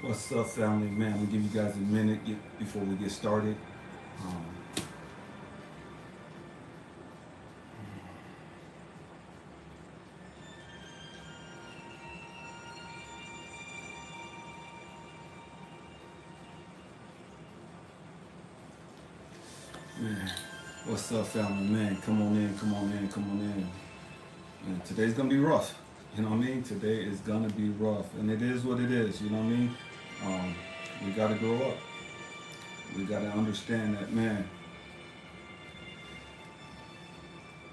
What's up, family? Man, I'm gonna give you guys a minute before we get started. Um, man, what's up, family? Man, come on in, come on in, come on in. Man, today's gonna be rough. You know what I mean? Today is gonna be rough, and it is what it is. You know what I mean? Um, we gotta grow up. We gotta understand that, man.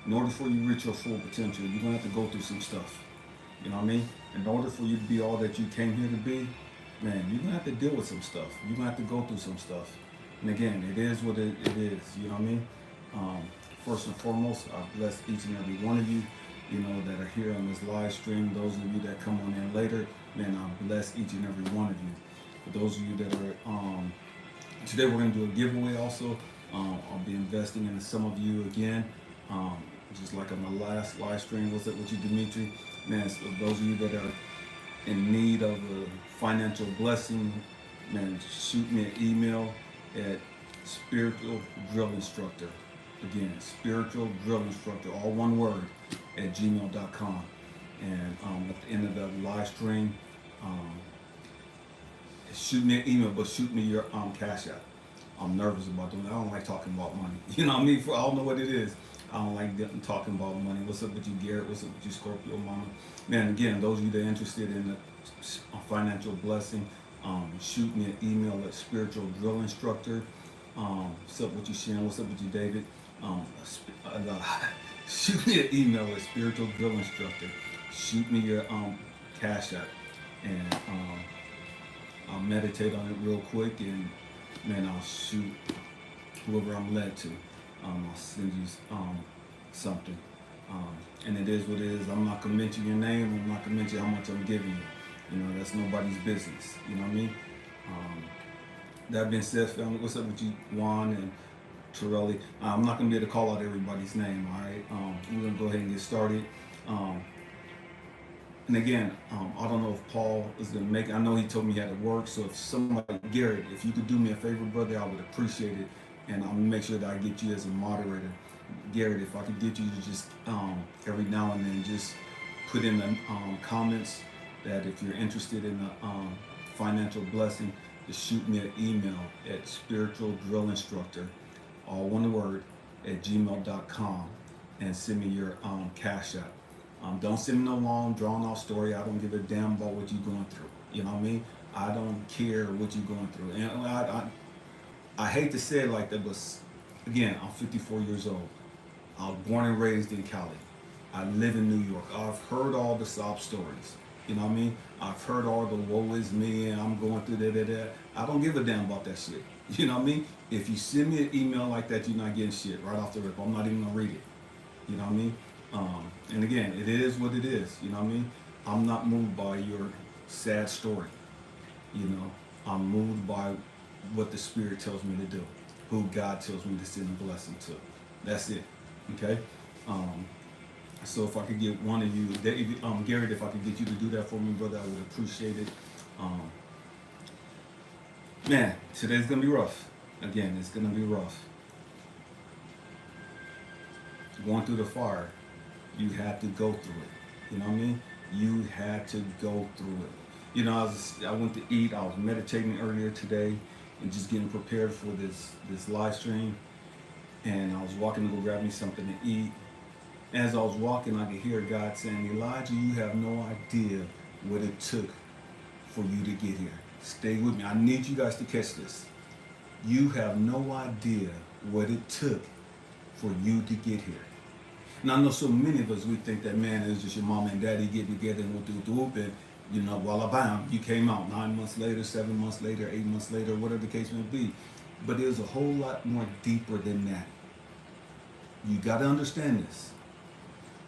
In order for you to reach your full potential, you're gonna have to go through some stuff. You know what I mean? In order for you to be all that you came here to be, man, you're gonna have to deal with some stuff. You're gonna have to go through some stuff. And again, it is what it is. You know what I mean? Um, First and foremost, I bless each and every one of you, you know, that are here on this live stream. Those of you that come on in later, man, I bless each and every one of you. For those of you that are, today we're gonna do a giveaway also. I'll be investing in some of you again. Um, just like on the last live stream, what's up with you, Dimitri? Man, so those of you that are in need of a financial blessing, man, shoot me an email at spiritual drill instructor. Again, spiritual drill instructor, all one word, at gmail.com. And at the end of the live stream, um, shoot me an email, but shoot me your cash app. I'm nervous about doing that. I don't like talking about money. You know what I mean? I don't know what it is. I don't like talking about money. What's up with you, Garrett? What's up with you, Scorpio Mama? Man, again, those of you that are interested in a financial blessing, shoot me an email at spiritual drill instructor. What's up with you, Sharon? What's up with you, David? Shoot me an email at spiritual drill instructor. Shoot me your cash app, and I'll meditate on it real quick, and man, I'll shoot whoever I'm led to. I'll send you something. And it is what it is. I'm not gonna mention your name. I'm not gonna mention how much I'm giving you. You know, that's nobody's business. You know what I mean? Um, that being said, family, what's up with you, Juan and Torelli? I'm not gonna be able to call out everybody's name. All right. We're gonna go ahead and get started. Um, and again, I don't know if Paul is going to make it. I know he told me he had to work. So if somebody, Garrett, if you could do me a favor, brother, I would appreciate it. And I'm going to make sure that I get you as a moderator. Garrett, if I could get you to just every now and then just put in the comments that if you're interested in a financial blessing, just shoot me an email at spiritualdrillinstructor, all one word, at gmail.com, and send me your cash app. Don't send me no long, drawn off story. I don't give a damn about what you're going through. You know what I mean? I don't care what you're going through. And I hate to say it like that, but again, I'm 54 years old. I was born and raised in Cali. I live in New York. I've heard all the sob stories. You know what I mean? I've heard all the woe is me and I'm going through that. I don't give a damn about that shit. You know what I mean? If you send me an email like that, you're not getting shit right off the rip. I'm not even gonna read it. You know what I mean? And again, it is what it is. You know what I mean? I'm not moved by your sad story. You know, I'm moved by what the Spirit tells me to do, who God tells me to send a blessing to. That's it. Okay? So if I could get one of you, Garrett, if I could get you to do that for me, brother, I would appreciate it. Um, Man, today's gonna be rough. Again, it's gonna be rough. Going through the fire, you had to go through it. You know what I mean? You had to go through it. You know, I went to eat. I was meditating earlier today and just getting prepared for this live stream. And I was walking to go grab me something to eat. As I was walking, I could hear God saying, Elijah, you have no idea what it took for you to get here. Stay with me. I need you guys to catch this. You have no idea what it took for you to get here. And I know so many of us, we think that, man, it was just your mom and daddy getting together and went through the whoop, and, you know, voila, bam, you came out 9 months later, 7 months later, 8 months later, whatever the case may be. But it was a whole lot more deeper than that. You got to understand this.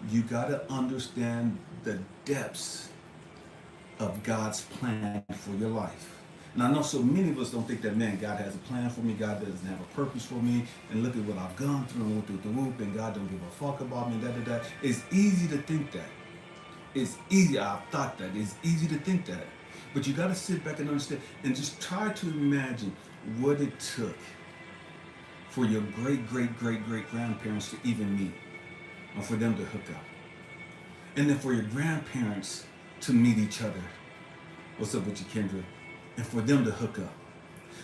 You got to understand the depths of God's plan for your life. And I know so many of us don't think that, man, God has a plan for me, God doesn't have a purpose for me, and look at what I've gone through and went through the whoop, and God don't give a fuck about me, It's easy to think that. It's easy, I've thought that. It's easy to think that. But you got to sit back and understand and just try to imagine what it took for your great, great, great, great grandparents to even meet, or for them to hook up. And then for your grandparents to meet each other. What's up with you, Kendra? And for them to hook up.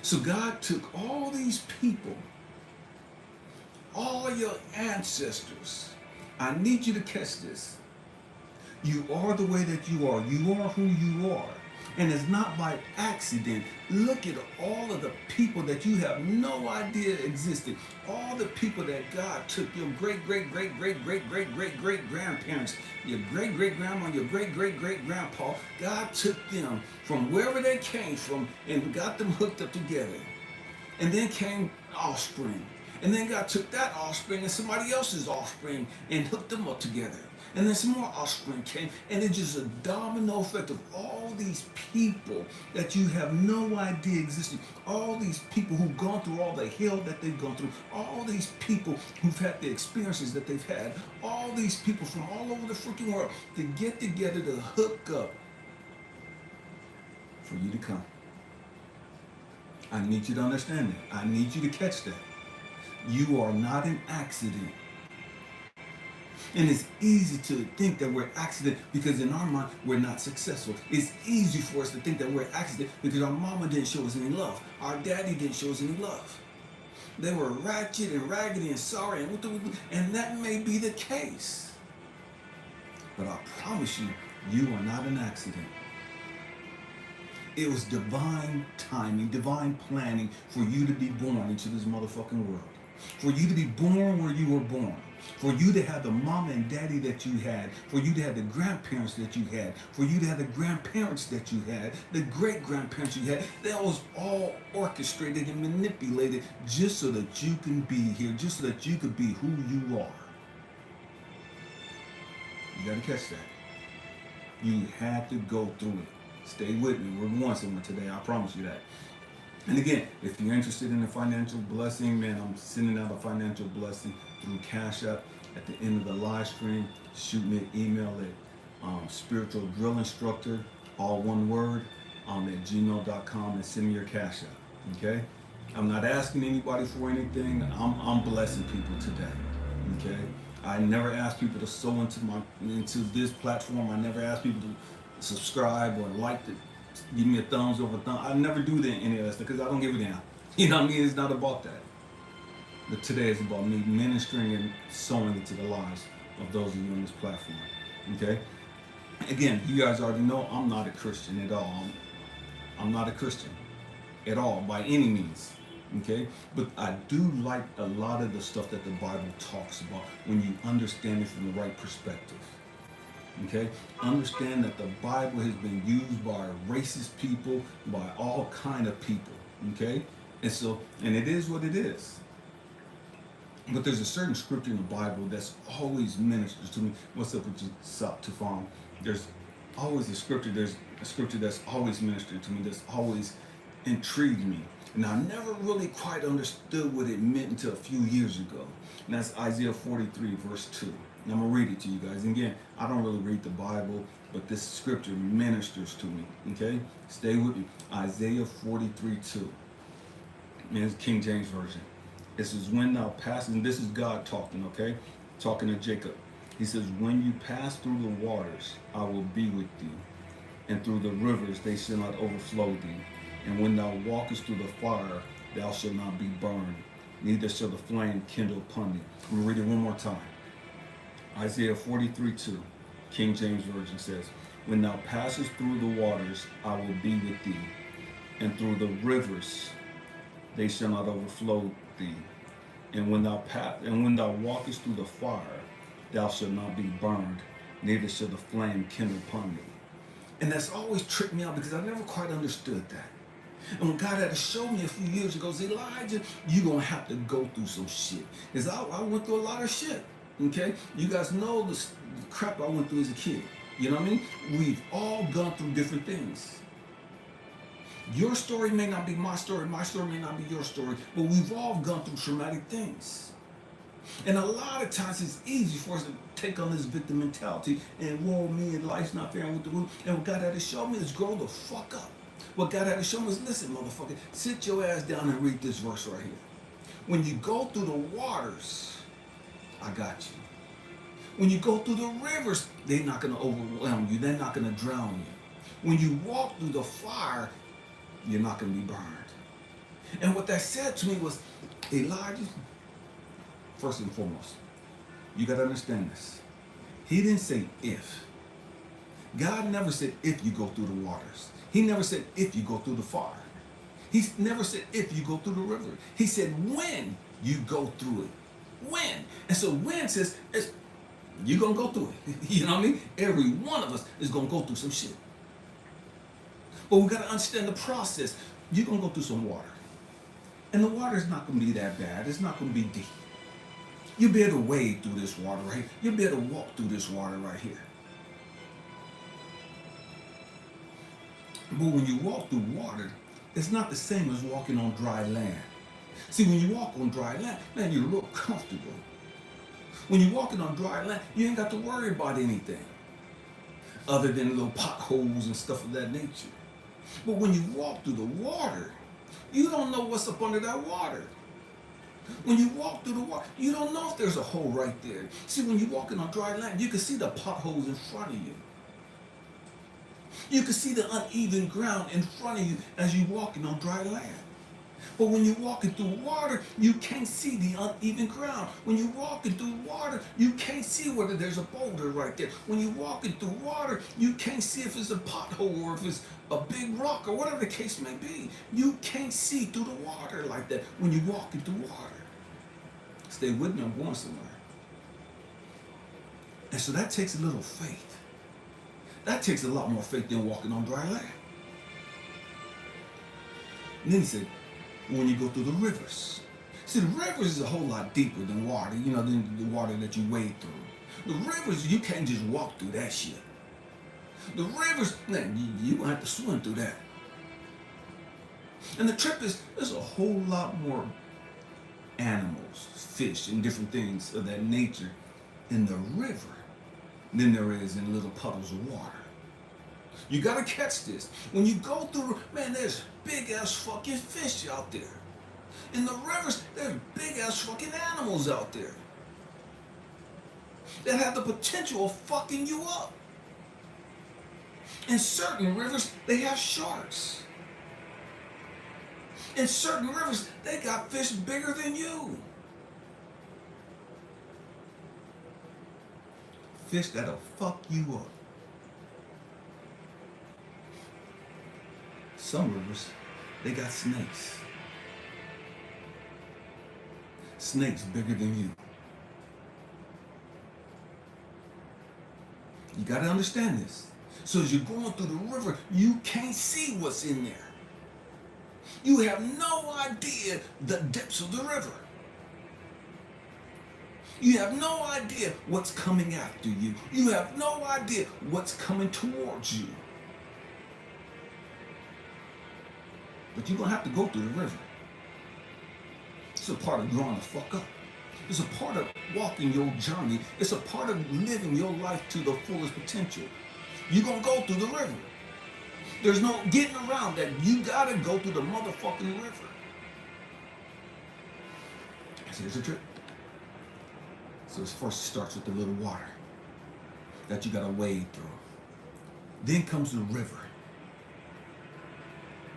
So God took all these people, all your ancestors. I need you to catch this. You are the way that you are. You are who you are. And it's not by accident. Look at all of the people that you have no idea existed. All the people that God took, your great, great, great, great, great, great, great, great grandparents, your great, great grandma, your great, great, great grandpa. God took them from wherever they came from and got them hooked up together. And then came offspring. And then God took that offspring and somebody else's offspring and hooked them up together. And then some more offspring came, and it's just a domino effect of all these people that you have no idea existed. All these people who've gone through all the hell that they've gone through. All these people who've had the experiences that they've had. All these people from all over the freaking world to get together to hook up for you to come. I need you to understand that. I need you to catch that. You are not an accident. And it's easy to think that we're accident because in our mind, we're not successful. It's easy for us to think that we're accident because our mama didn't show us any love. Our daddy didn't show us any love. They were ratchet and raggedy and sorry, and that may be the case. But I promise you, you are not an accident. It was divine timing, divine planning for you to be born into this motherfucking world. For you to be born where you were born. For you to have the mama and daddy that you had. For you to have the grandparents that you had. For you to have the grandparents that you had. The great-grandparents you had. That was all orchestrated and manipulated just so that you can be here. Just so that you could be who you are. You got to catch that. You had to go through it. Stay with me. We're going somewhere today. I promise you that. And again, if you're interested in a financial blessing, man, I'm sending out a financial blessing through CashApp at the end of the live stream. Shoot me an email at spiritualdrillinstructor, all one word, at gmail.com, and send me your CashApp. Okay? I'm not asking anybody for anything. I'm blessing people today. Okay? I never ask people to sow into this platform. I never ask people to subscribe or like it. Give me a thumbs over thumb. I never do any of that stuff because I don't give a damn. You know what I mean? It's not about that. But today is about me ministering and sowing into the lives of those of you on this platform. Okay? Again, you guys already know I'm not a Christian at all. I'm not a Christian at all by any means. Okay? But I do like a lot of the stuff that the Bible talks about when you understand it from the right perspective. Okay? Understand that the Bible has been used by racist people, by all kind of people. Okay? And it is what it is. But there's a certain scripture in the Bible that's always ministers to me. What's up with you, Sop Tufan? There's always there's a scripture that's always ministered to me, that's always intrigued me. And I never really quite understood what it meant until a few years ago. And that's Isaiah 43, verse 2. And I'm going to read it to you guys. And again, I don't really read the Bible, but this scripture ministers to me. Okay? Stay with me. Isaiah 43, 2. And it's King James Version. It says, when thou pass, and this is God talking, okay? Talking to Jacob. He says, when you pass through the waters, I will be with thee. And through the rivers, they shall not overflow thee. And when thou walkest through the fire, thou shalt not be burned, neither shall the flame kindle upon thee. I'm going to read it one more time. Isaiah 43, 2, King James Version says, when thou passest through the waters, I will be with thee. And through the rivers, they shall not overflow thee. And when thou walkest through the fire, thou shalt not be burned, neither shall the flame kindle upon thee. And that's always tricked me out because I never quite understood that. And when God had to show me a few years ago, say, Elijah, you're going to have to go through some shit. Because I went through a lot of shit, okay? You guys know the crap I went through as a kid. You know what I mean? We've all gone through different things. Your story may not be my story may not be your story, but we've all gone through traumatic things. And a lot of times it's easy for us to take on this victim mentality and woe me and life's not fair with the rule. And what God had to show me is grow the fuck up. What God had to show me is, listen, motherfucker, sit your ass down and read this verse right here. When you go through the waters, I got you. When you go through the rivers, they're not going to overwhelm you. They're not going to drown you. When you walk through the fire, you're not going to be burned. And what that said to me was, Elijah, first and foremost, you got to understand this. He didn't say if. God never said if you go through the waters. He never said if you go through the fire. He never said if you go through the river. He said when you go through it. When. And so when says, you're going to go through it. You know what I mean? Every one of us is going to go through some shit. But we got to understand the process. You're going to go through some water. And the water is not going to be that bad. It's not going to be deep. You'll be able to wade through this water right here. You'll be able to walk through this water right here. But when you walk through water, it's not the same as walking on dry land. See, when you walk on dry land, man, you're a little comfortable. When you're walking on dry land, you ain't got to worry about anything other than little potholes and stuff of that nature. But when you walk through the water, you don't know what's up under that water. When you walk through the water, you don't know if there's a hole right there. See, when you're walking on dry land, you can see the potholes in front of you. You can see the uneven ground in front of you as you're walking on dry land. But when you're walking through water, you can't see the uneven ground. When you're walking through water, you can't see whether there's a boulder right there. When you're walking through water, you can't see if it's a pothole or if it's a big rock or whatever the case may be. You can't see through the water like that when you're walking through water. Stay with me, I'm going somewhere. And so that takes a little faith. That takes a lot more faith than walking on dry land. And then he said, when you go through the rivers. See, the rivers is a whole lot deeper than water, you know, than the water that you wade through. The rivers, you can't just walk through that shit. The rivers, man, you gonna have to swim through that. And the trip is, there's a whole lot more animals, fish, and different things of that nature in the river than there is in little puddles of water. You gotta catch this. When you go through, man, there's big ass fucking fish out there. In the rivers, there's big ass fucking animals out there that have the potential of fucking you up. In certain rivers, they have sharks. In certain rivers, they got fish bigger than you. Fish that'll fuck you up. Some rivers, they got snakes. Snakes bigger than you. You gotta understand this. So as you're going through the river, you can't see what's in there. You have no idea the depths of the river. You have no idea what's coming after you. You have no idea what's coming towards you. But you're going to have to go through the river. It's a part of growing the fuck up. It's a part of walking your journey. It's a part of living your life to the fullest potential. You're going to go through the river. There's no getting around that. You got to go through the motherfucking river. So here's the trick. So it first starts with the little water that you got to wade through. Then comes the river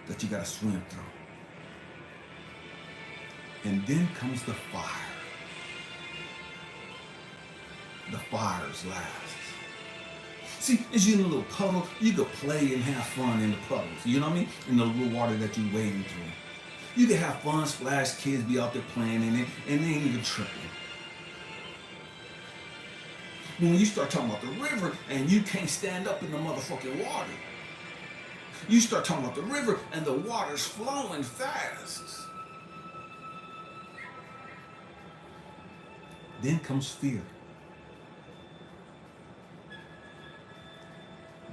that you got to swim through. And then comes the fire. The fire's last. See, as you're in a little puddle, you could play and have fun in the puddles. You know what I mean? In the little water that you're wading through. You can have fun, splash, kids be out there playing in it, and they ain't even tripping. But when you start talking about the river and you can't stand up in the motherfucking water, you start talking about the river and the water's flowing fast. Then comes fear.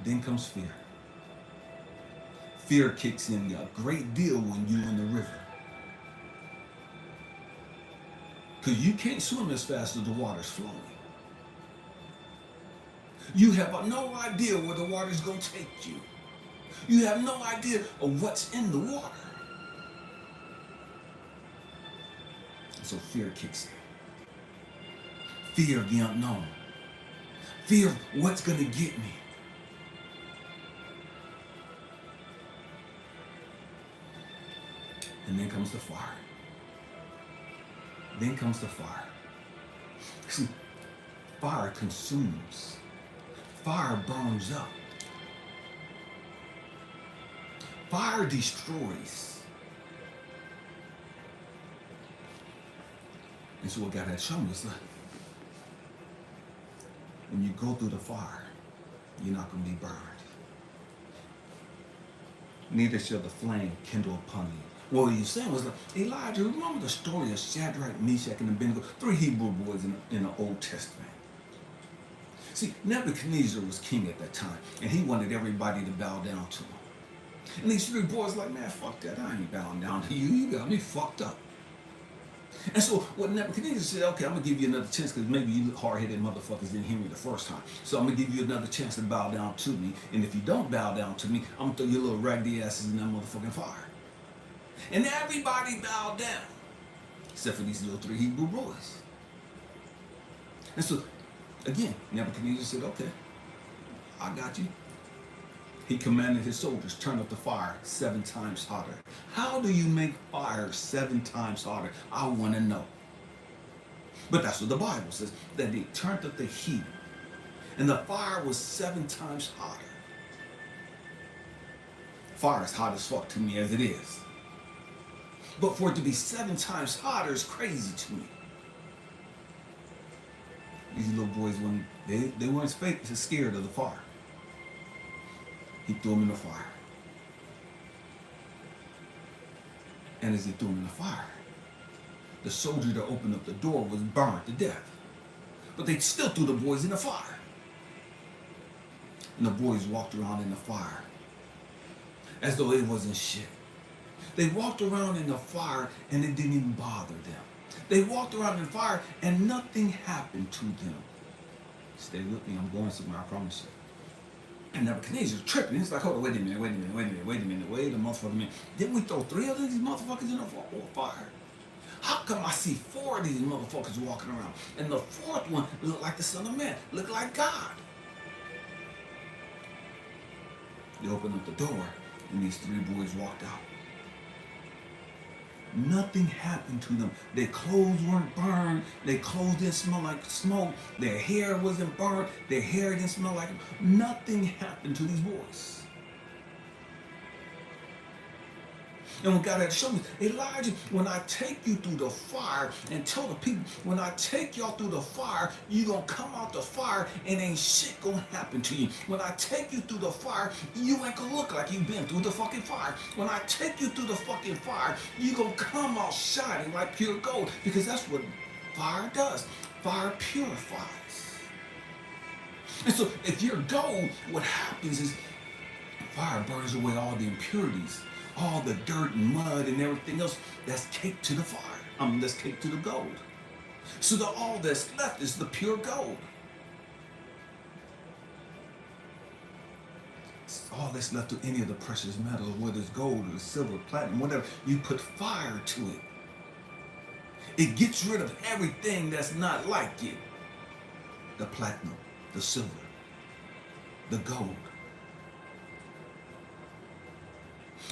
Then comes fear. Fear kicks in a great deal when you're in the river. Because you can't swim as fast as the water's flowing. You have no idea where the water's going to take you. You have no idea of what's in the water. So fear kicks in. Fear of the unknown. Fear of what's going to get me. And then comes the fire. Then comes the fire. See, fire consumes. Fire burns up. Fire destroys. And so what God had shown me is like, when you go through the fire, you're not going to be burned. Neither shall the flame kindle upon you. What he was saying was like, Elijah, remember the story of Shadrach, Meshach, and Abednego, 3 Hebrew boys in the Old Testament. See, Nebuchadnezzar was king at that time, and he wanted everybody to bow down to him. And these 3 boys like, man, fuck that, I ain't bowing down to you, you got me fucked up. And so what Nebuchadnezzar said, okay, I'm going to give you another chance because maybe you hard-headed motherfuckers didn't hear me the first time. So I'm going to give you another chance to bow down to me. And if you don't bow down to me, I'm going to throw your little raggedy asses in that motherfucking fire. And everybody bowed down, except for these little 3 Hebrew boys. And so, again, Nebuchadnezzar said, okay, I got you. He commanded his soldiers, turn up the fire 7 times hotter. How do you make fire 7 times hotter? I want to know. But that's what the Bible says, that they turned up the heat. And the fire was 7 times hotter. Fire is hot as fuck to me as it is. But for it to be 7 times hotter is crazy to me. These little boys, when they weren't scared of the fire. He threw them in the fire. And as he threw them in the fire, the soldier that opened up the door was burned to death. But they still threw the boys in the fire. And the boys walked around in the fire as though it wasn't shit. They walked around in the fire and it didn't even bother them. They walked around in the fire and nothing happened to them. Stay with me, I'm going somewhere, I promise you. And Nebuchadnezzar's tripping. He's like, hold on, wait a minute. Wait a motherfucking minute. Didn't we throw 3 of these motherfuckers in the fire? How come I see 4 of these motherfuckers walking around? And the 4th one looked like the Son of Man, looked like God. They opened up the door and these 3 boys walked out. Nothing happened to them. Their clothes weren't burned. Their clothes didn't smell like smoke. Their hair wasn't burnt. Their hair didn't smell like... Nothing happened to these boys. And when God had shown me, Elijah, when I take you through the fire and tell the people, when I take y'all through the fire, you're going to come out the fire and ain't shit going to happen to you. When I take you through the fire, you ain't going to look like you've been through the fucking fire. When I take you through the fucking fire, you're going to come out shining like pure gold, because that's what fire does. Fire purifies. And so if you're gold, what happens is fire burns away all the impurities, all the dirt and mud and everything else that's caked to the fire. That's caked to the gold. So all that's left is the pure gold. All that's left of any of the precious metals, whether it's gold or silver, platinum, whatever, you put fire to it. It gets rid of everything that's not like it. The platinum, the silver, the gold.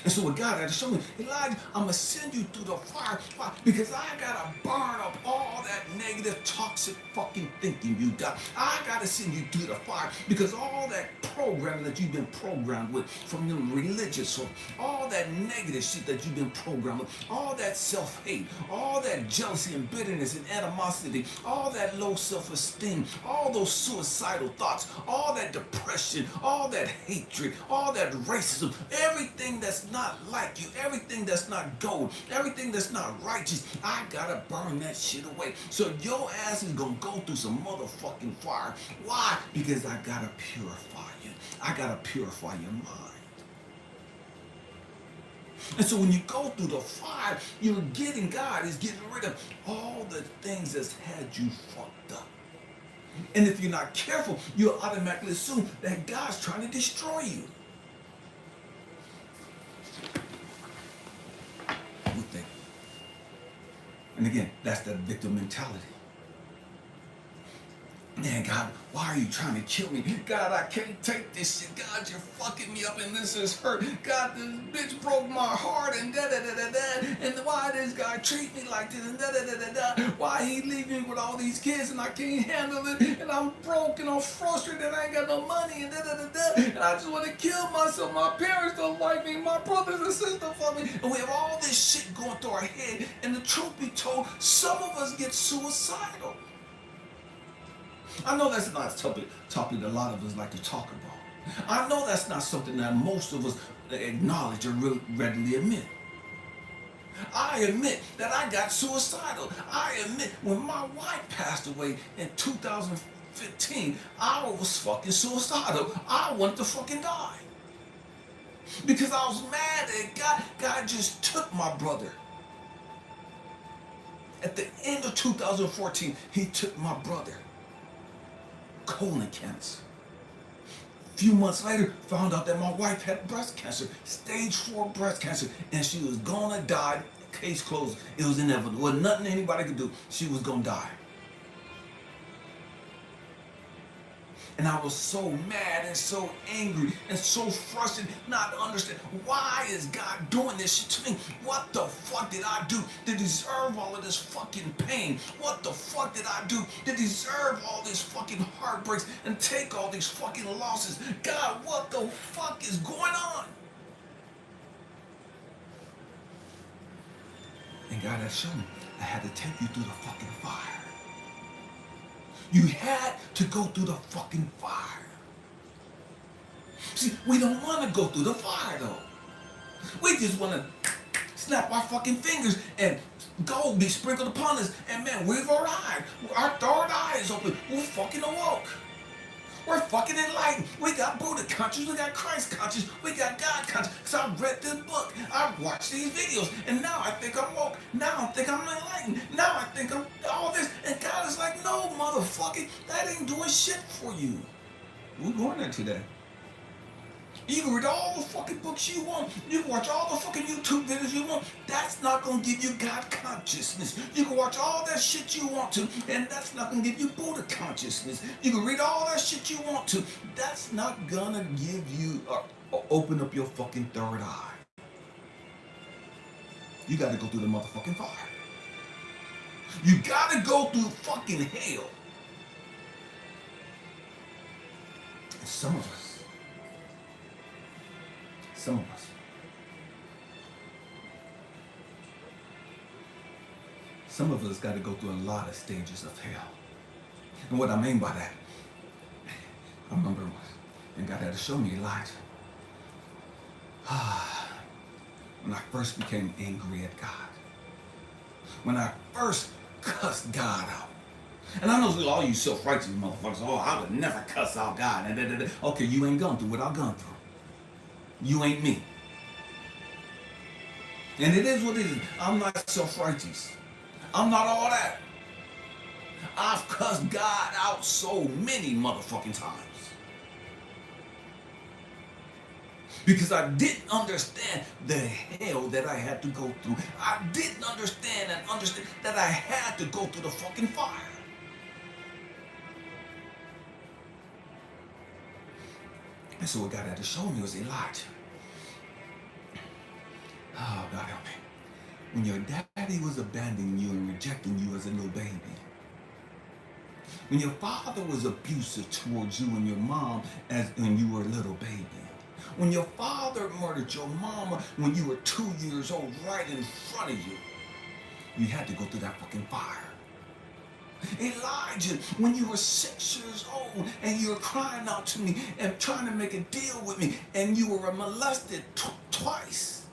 And so what God had to show me, Elijah, I'm going to send you through the fire. Why? Because I got to burn up all that negative, toxic fucking thinking you got. I got to send you through the fire because all that programming that you've been programmed with from your religious, or all that negative shit that you've been programmed with, all that self-hate, all that jealousy and bitterness and animosity, all that low self-esteem, all those suicidal thoughts, all that depression, all that hatred, all that racism, everything that's not like you, everything that's not gold, everything that's not righteous, I gotta burn that shit away. So your ass is gonna go through some motherfucking fire. Why? Because I gotta purify you. I gotta purify your mind. And so when you go through the fire, God is getting rid of all the things that's had you fucked up. And if you're not careful, you'll automatically assume that God's trying to destroy you. What they? And again, that's that victim mentality. Man, God, why are you trying to kill me? God, I can't take this shit. God, you're fucking me up and this is hurt. God, this bitch broke my heart and da-da-da-da-da. And why this guy treat me like this and da-da-da-da-da. Why he leave me with all these kids and I can't handle it. And I'm broke and I'm frustrated and I ain't got no money and da-da-da-da. And I just want to kill myself. My parents don't like me. My brothers and sisters don't like me. And we have all this shit going through our head. And the truth be told, some of us get suicidal. I know that's not a topic that a lot of us like to talk about. I know that's not something that most of us acknowledge or readily admit. I admit that I got suicidal. I admit when my wife passed away in 2015, I was fucking suicidal. I wanted to fucking die. Because I was mad that God just took my brother. At the end of 2014, he took my brother. Colon cancer. A few months later, found out that my wife had breast cancer, stage 4 breast cancer, and she was gonna die. Case closed. It was inevitable. There was nothing anybody could do. She was gonna die. And I was so mad and so angry and so frustrated not to understand why is God doing this shit to me? What the fuck did I do to deserve all of this fucking pain? What the fuck did I do to deserve all these fucking heartbreaks and take all these fucking losses? God, what the fuck is going on? And God has shown me I had to take you through the fucking fire. You had to go through the fucking fire. See, we don't want to go through the fire though. We just want to snap our fucking fingers and gold be sprinkled upon us. And man, we've arrived. Our third eye is open. We're fucking awoke. We're fucking enlightened. We got Buddha conscious. We got Christ conscious. We got God conscious. Because I read this book. I watched these videos. And now I think I'm woke. Now I think I'm enlightened. Now I think I'm all this. And God is like, no, motherfucker. That ain't doing shit for you. We're going there today. You can read all the fucking books you want. You can watch all the fucking YouTube videos you want. That's not going to give you God consciousness. You can watch all that shit you want to, and that's not going to give you Buddha consciousness. You can read all that shit you want to. That's not going to give you, open up your fucking third eye. You got to go through the motherfucking fire. You got to go through fucking hell. And some of us, got to go through a lot of stages of hell. And what I mean by that, I remember when God had to show me Elijah. When I first became angry at God. When I first cussed God out. And I know all you self-righteous motherfuckers, I would never cuss out God. Okay, you ain't gone through what I've gone through. You ain't me. And it is what it is. I'm not self-righteous. I'm not all that. I've cussed God out so many motherfucking times. Because I didn't understand the hell that I had to go through. I didn't understand that I had to go through the fucking fire. And so what God had to show me was Elijah. Oh, God help me. When your daddy was abandoning you and rejecting you as a little baby. When your father was abusive towards you and your mom when you were a little baby. When your father murdered your mama when you were 2 years old right in front of you. You had to go through that fucking fire. Elijah, when you were 6 years old and you were crying out to me and trying to make a deal with me and you were molested twice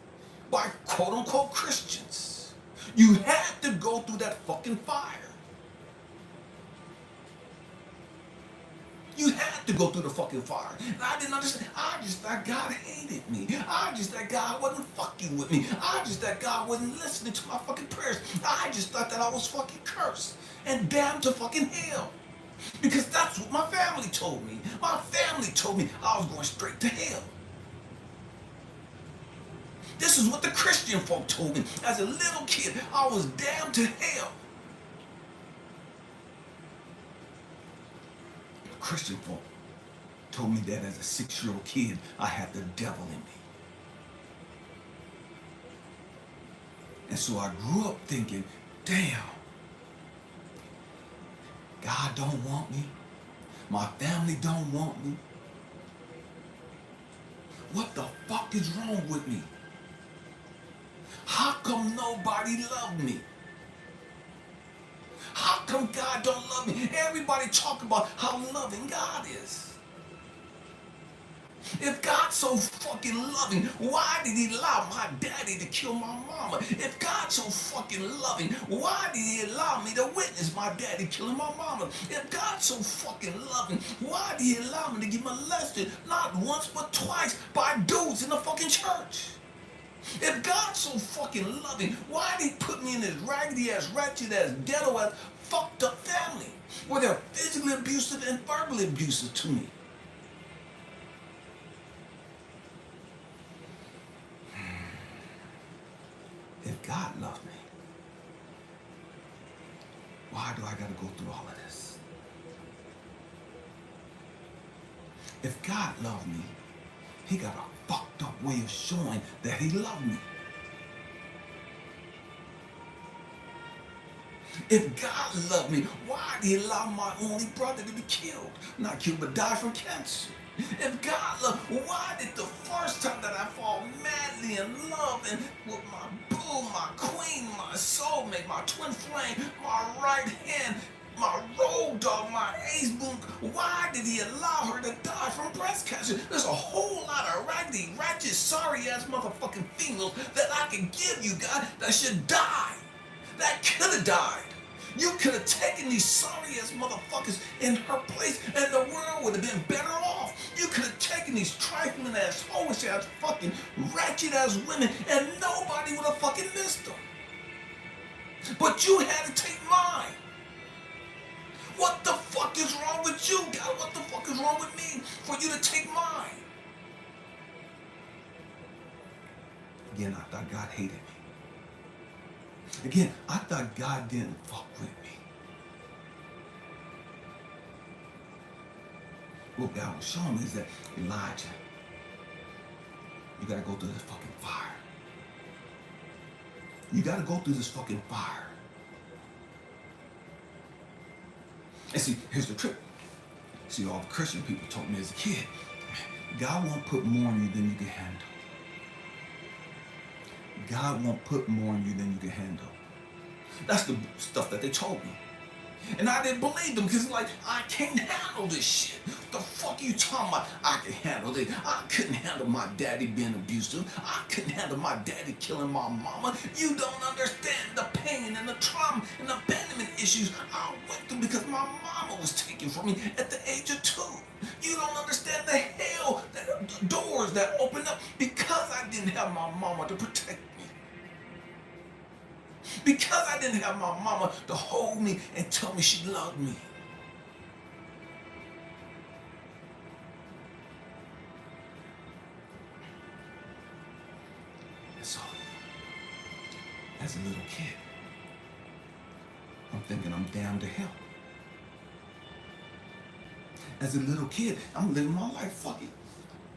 by quote-unquote Christians. You had to go through that fucking fire. You had to go through the fucking fire. And I didn't understand. I just thought God hated me. I just thought God wasn't fucking with me. I just thought God wasn't listening to my fucking prayers. I just thought that I was fucking cursed and damned to fucking hell. Because that's what my family told me. My family told me I was going straight to hell. This is what the Christian folk told me. As a little kid, I was damned to hell. The Christian folk told me that as a 6-year-old kid, I had the devil in me. And so I grew up thinking, damn, God don't want me. My family don't want me. What the fuck is wrong with me? How come nobody loved me? How come God don't love me? Everybody talk about how loving God is. If God's so fucking loving, why did he allow my daddy to kill my mama? If God's so fucking loving, why did he allow me to witness my daddy killing my mama? If God's so fucking loving, why did he allow me to get molested not once but twice by dudes in the fucking church? If God's so fucking loving, why did he put me in this raggedy ass, ratchet ass, ghetto ass, fucked up family where they're physically abusive and verbally abusive to me? If God loved me, why do I gotta go through all of this? If God loved me, he got a fucked up way of showing that he loved me. If God loved me, why did he allow my only brother to be killed? Not killed, but die from cancer. If God loved, why did the first time that I fall madly in love and with my boo, my queen, my soulmate, my twin flame, my right hand, my road dog, my ace boom, why did he allow her to die from breast cancer? There's a whole lot of raggedy, ratchet, sorry-ass motherfucking females that I can give you, God, that should die. That could have died. You could have taken these sorry-ass motherfuckers in her place and the world would have been better off. You could have taken these trifling-ass, hoish-ass, fucking ratchet-ass women and nobody would have fucking missed them. But you had to take mine. What the fuck is wrong with you, God? What the fuck is wrong with me for you to take mine? Again, I thought God hated me. Again, I thought God didn't fuck with me. What God was showing me is that, Elijah, you gotta go through this fucking fire. You gotta go through this fucking fire. And see, here's the trick. See, all the Christian people told me as a kid, God won't put more on you than you can handle. God won't put more on you than you can handle. That's the stuff that they told me. And I didn't believe them because like, I can't handle this shit. The fuck you talking about? I can handle it. I couldn't handle my daddy being abusive. I couldn't handle my daddy killing my mama. You don't understand the pain and the trauma and the abandonment issues I went through because my mama was taken from me at the age of 2. You don't understand the hell, the doors that opened up because I didn't have my mama to protect me. Because I didn't have my mama to hold me and tell me she loved me. And so, as a little kid, I'm thinking I'm damned to hell. As a little kid, I'm living my life, fuck it.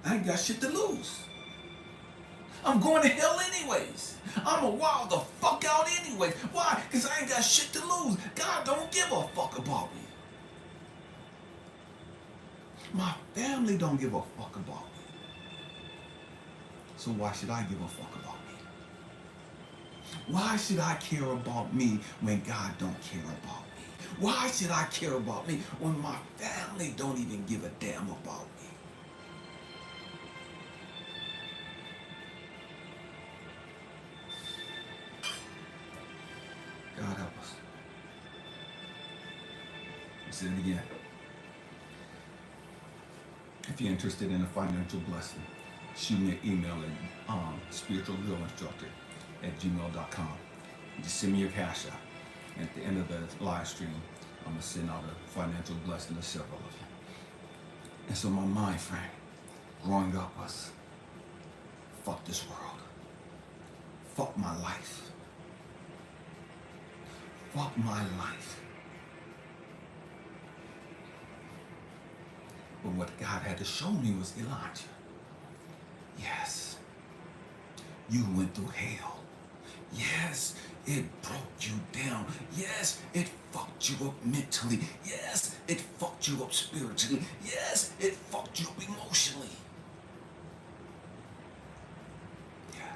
I ain't got shit to lose. I'm going to hell anyways. I'm a wild the fuck out anyways. Why? Because I ain't got shit to lose. God don't give a fuck about me. My family don't give a fuck about me. So why should I give a fuck about me? Why should I care about me when God don't care about me? Why should I care about me when my family don't even give a damn about me? God help us. I'll say it again. If you're interested in a financial blessing, shoot me an email at spiritualdrillinstructor@gmail.com. Just send me your CashApp. At the end of the live stream, I'm going to send out a financial blessing to several of you. And so my mind frame growing up was, fuck this world. Fuck my life. Fuck my life. But what God had to show me was, Elijah, yes, you went through hell. Yes, it broke you down. Yes, it fucked you up mentally. Yes, it fucked you up spiritually. Yes, it fucked you up emotionally. Yeah.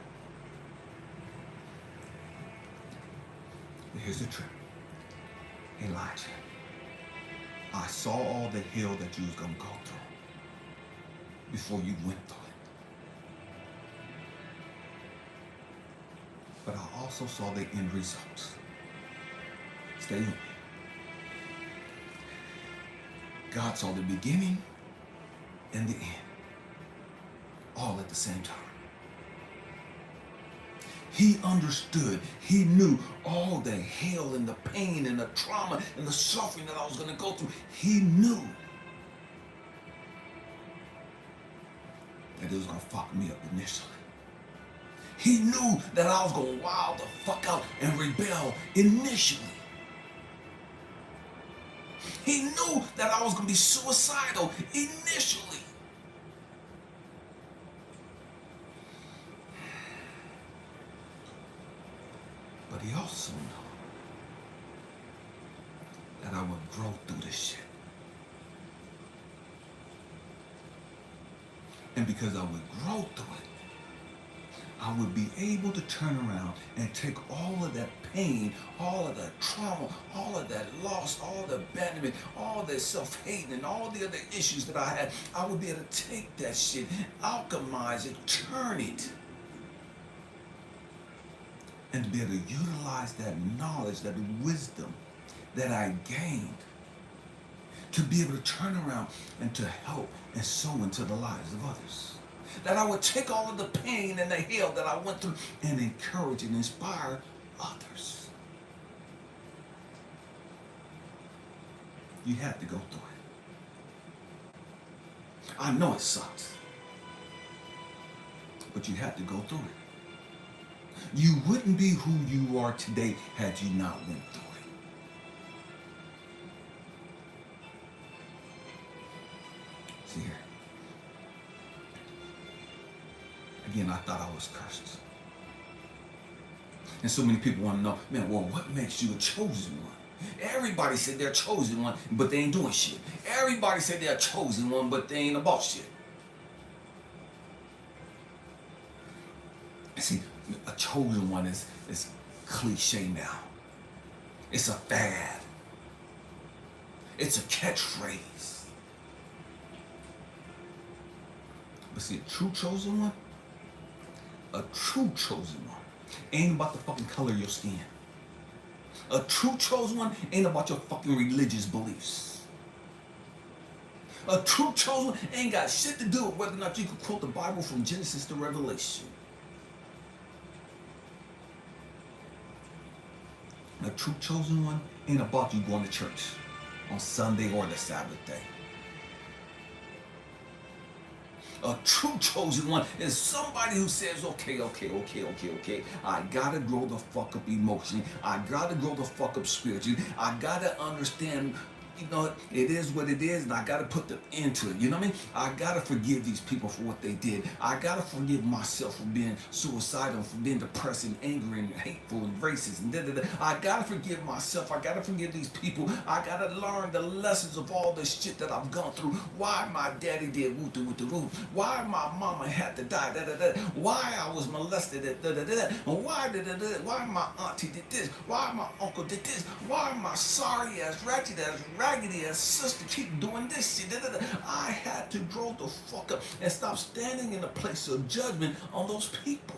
But here's the trick. Elijah, I saw all the hell that you was going to go through before you went through it. But I also saw the end results. Stay with me. God saw the beginning and the end, all at the same time. He understood, he knew all the hell and the pain and the trauma and the suffering that I was going to go through. He knew that it was going to fuck me up initially. He knew that I was going to wild the fuck out and rebel initially. He knew that I was going to be suicidal initially. But he also knew that I would grow through this shit. And because I would grow through it, I would be able to turn around and take all of that pain, all of that trauma, all of that loss, all the abandonment, all the self-hate, and all the other issues that I had. I would be able to take that shit, alchemize it, turn it, and to be able to utilize that knowledge, that wisdom that I gained, to be able to turn around and to help and sow into the lives of others. That I would take all of the pain and the hell that I went through and encourage and inspire others. You had to go through it. I know it sucks, but you had to go through it. You wouldn't be who you are today had you not went through it. See here. Again, I thought I was cursed. And so many people want to know, man, well, what makes you a chosen one? Everybody said they're a chosen one, but they ain't doing shit. Everybody said they're a chosen one, but they ain't about shit. See, a chosen one is cliche now. It's a fad. It's a catchphrase. But see, a true chosen one, ain't about the fucking color of your skin. A true chosen one ain't about your fucking religious beliefs. A true chosen one ain't got shit to do with whether or not you can quote the Bible from Genesis to Revelation. A true chosen one ain't about you going to church on Sunday or the Sabbath day. A true chosen one is somebody who says, okay, I gotta grow the fuck up emotionally. I gotta grow the fuck up spiritually. I gotta understand, you know, it is what it is, and I gotta put the end to it. You know what I mean? I gotta forgive these people for what they did. I gotta forgive myself for being suicidal, for being depressed and angry and hateful and racist and da-da-da. I gotta forgive myself. I gotta forgive these people. I gotta learn the lessons of all this shit that I've gone through. Why my daddy did woo-doo-woo-doo-woo. Why my mama had to die, da-da-da. Why I was molested, da-da-da. Why my auntie did this. Why my uncle did this. Why my sorry ass, ratchet ass, raggedy ass sister keep doing this shit. I had to grow the fuck up and stop standing in a place of judgment on those people.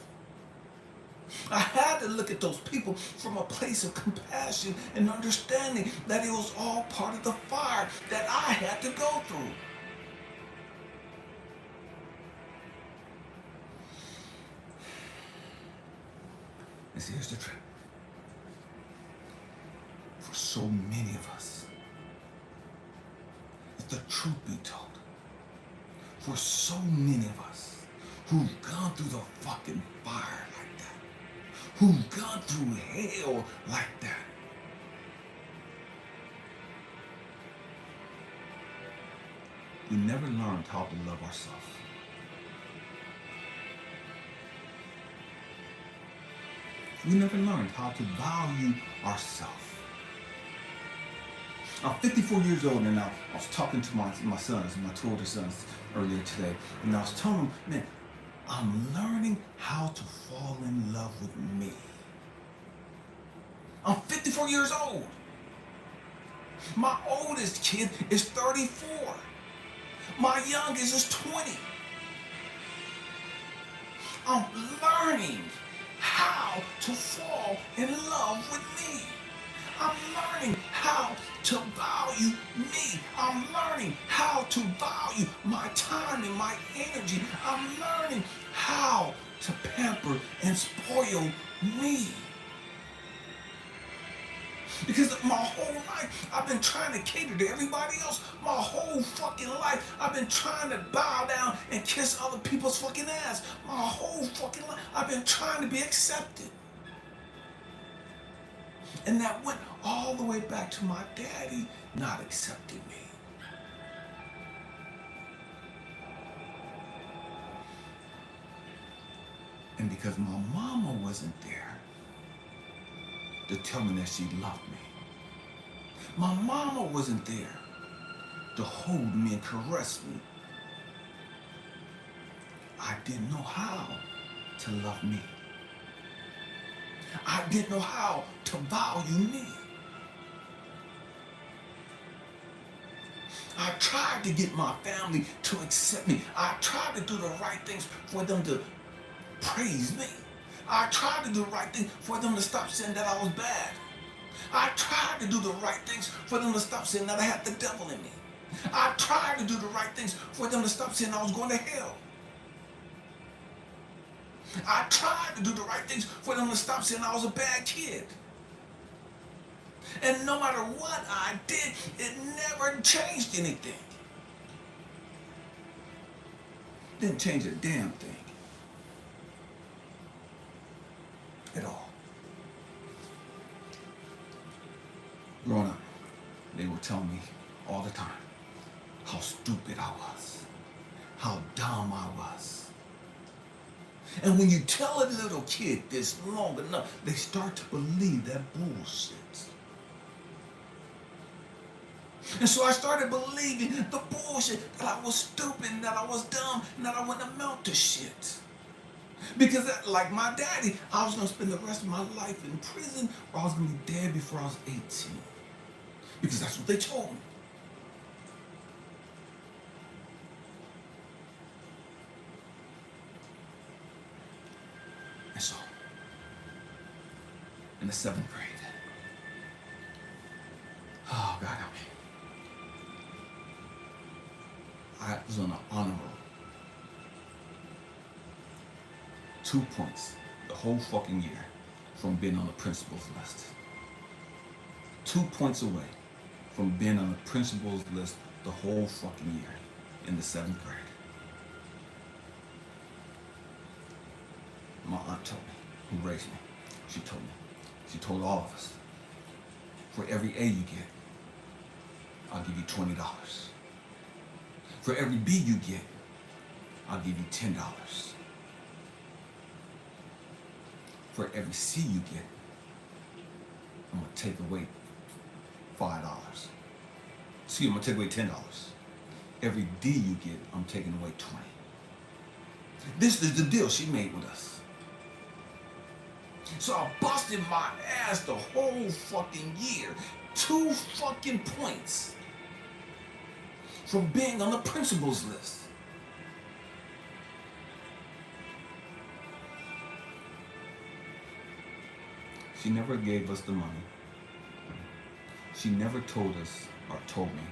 I had to look at those people from a place of compassion and understanding that it was all part of the fire that I had to go through. And see, here's the trick. For so many of us, the truth be told, for so many of us who've gone through the fucking fire like that, who've gone through hell like that, we never learned how to love ourselves. We never learned how to value ourselves. I'm 54 years old and now I was talking to my sons, my two older sons earlier today, and I was telling them, man, I'm learning how to fall in love with me. I'm 54 years old. My oldest kid is 34. My youngest is 20. I'm learning how to fall in love with me. I'm learning how to value me. I'm learning how to value my time and my energy. I'm learning how to pamper and spoil me. Because my whole life, I've been trying to cater to everybody else. My whole fucking life, I've been trying to bow down and kiss other people's fucking ass. My whole fucking life, I've been trying to be accepted. And that went all the way back to my daddy not accepting me. And because my mama wasn't there to tell me that she loved me. My mama wasn't there to hold me and caress me. I didn't know how to love me. I didn't know how to value me. I tried to get my family to accept me. I tried to do the right things for them to praise me. I tried to do the right thing for them to stop saying that I was bad. I tried to do the right things for them to stop saying that I had the devil in me. I tried to do the right things for them to stop saying I was going to hell. I tried to do the right things for them to stop saying I was a bad kid. And no matter what I did, it never changed anything. Didn't change a damn thing. At all. Growing up, they would tell me all the time how stupid I was, how dumb I was. And when you tell a little kid this long enough, they start to believe that bullshit. And so I started believing the bullshit, that I was stupid, and that I was dumb, and that I wouldn't amount to shit. Because like my daddy, I was going to spend the rest of my life in prison, or I was going to be dead before I was 18. Because that's what they told me. And so, in the 7th grade, oh God help me, I was on an honor roll. 2 points the whole fucking year from being on the principal's list. 2 points away from being on the principal's list the whole fucking year in the 7th grade. My aunt told me, who raised me, she told all of us, for every A you get, I'll give you $20. For every B you get, I'll give you $10. For every C you get, I'm gonna take away $5. I'm gonna take away $10. Every D you get, I'm taking away $20. This is the deal she made with us. So I busted my ass the whole fucking year. 2 fucking points from being on the principal's list. She never gave us the money. She never told us or told me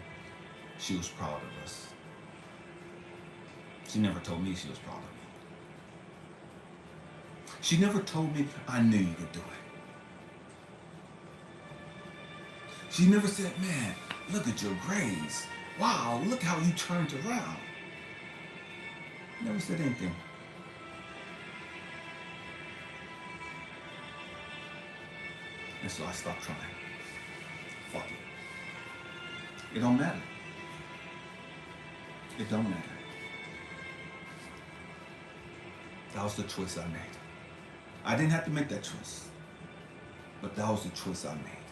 she was proud of us. She never told me she was proud of me. She never told me I knew you could do it. She never said, man, look at your grades. Wow, look how you turned around. Never said anything. And so I stopped trying. Fuck it. It don't matter. It don't matter. That was the choice I made. I didn't have to make that choice. But that was the choice I made.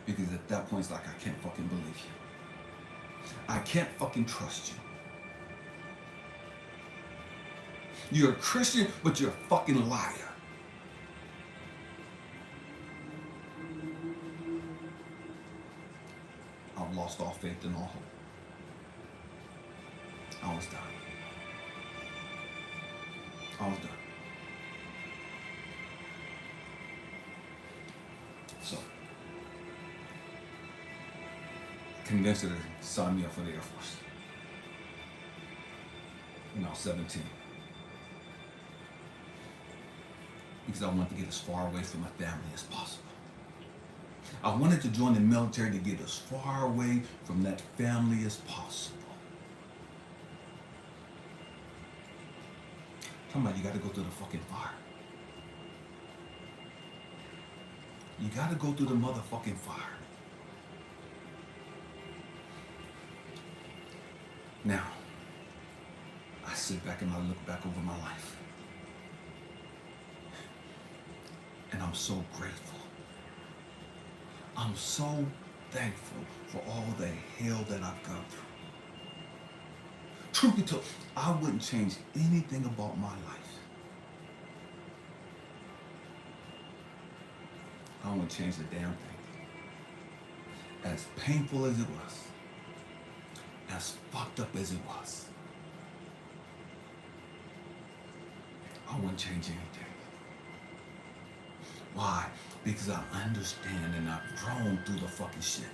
Because at that point, it's like, I can't fucking believe you. I can't fucking trust you. You're a Christian, but you're a fucking liar. I've lost all faith and all hope. I was done. I was done. So, convinced her to sign me up for the Air Force when I was 17. Because I wanted to get as far away from my family as possible. I wanted to join the military to get as far away from that family as possible. Talking about you gotta go through the fucking fire. You gotta go through the motherfucking fire. Now, I sit back and I look back over my life. And I'm so grateful. I'm so thankful for all the hell that I've gone through. Truth be told, I wouldn't change anything about my life. I wouldn't change the damn thing. As painful as it was, as fucked up as it was, I wouldn't change anything. Why? Because I understand and I've grown through the fucking shit.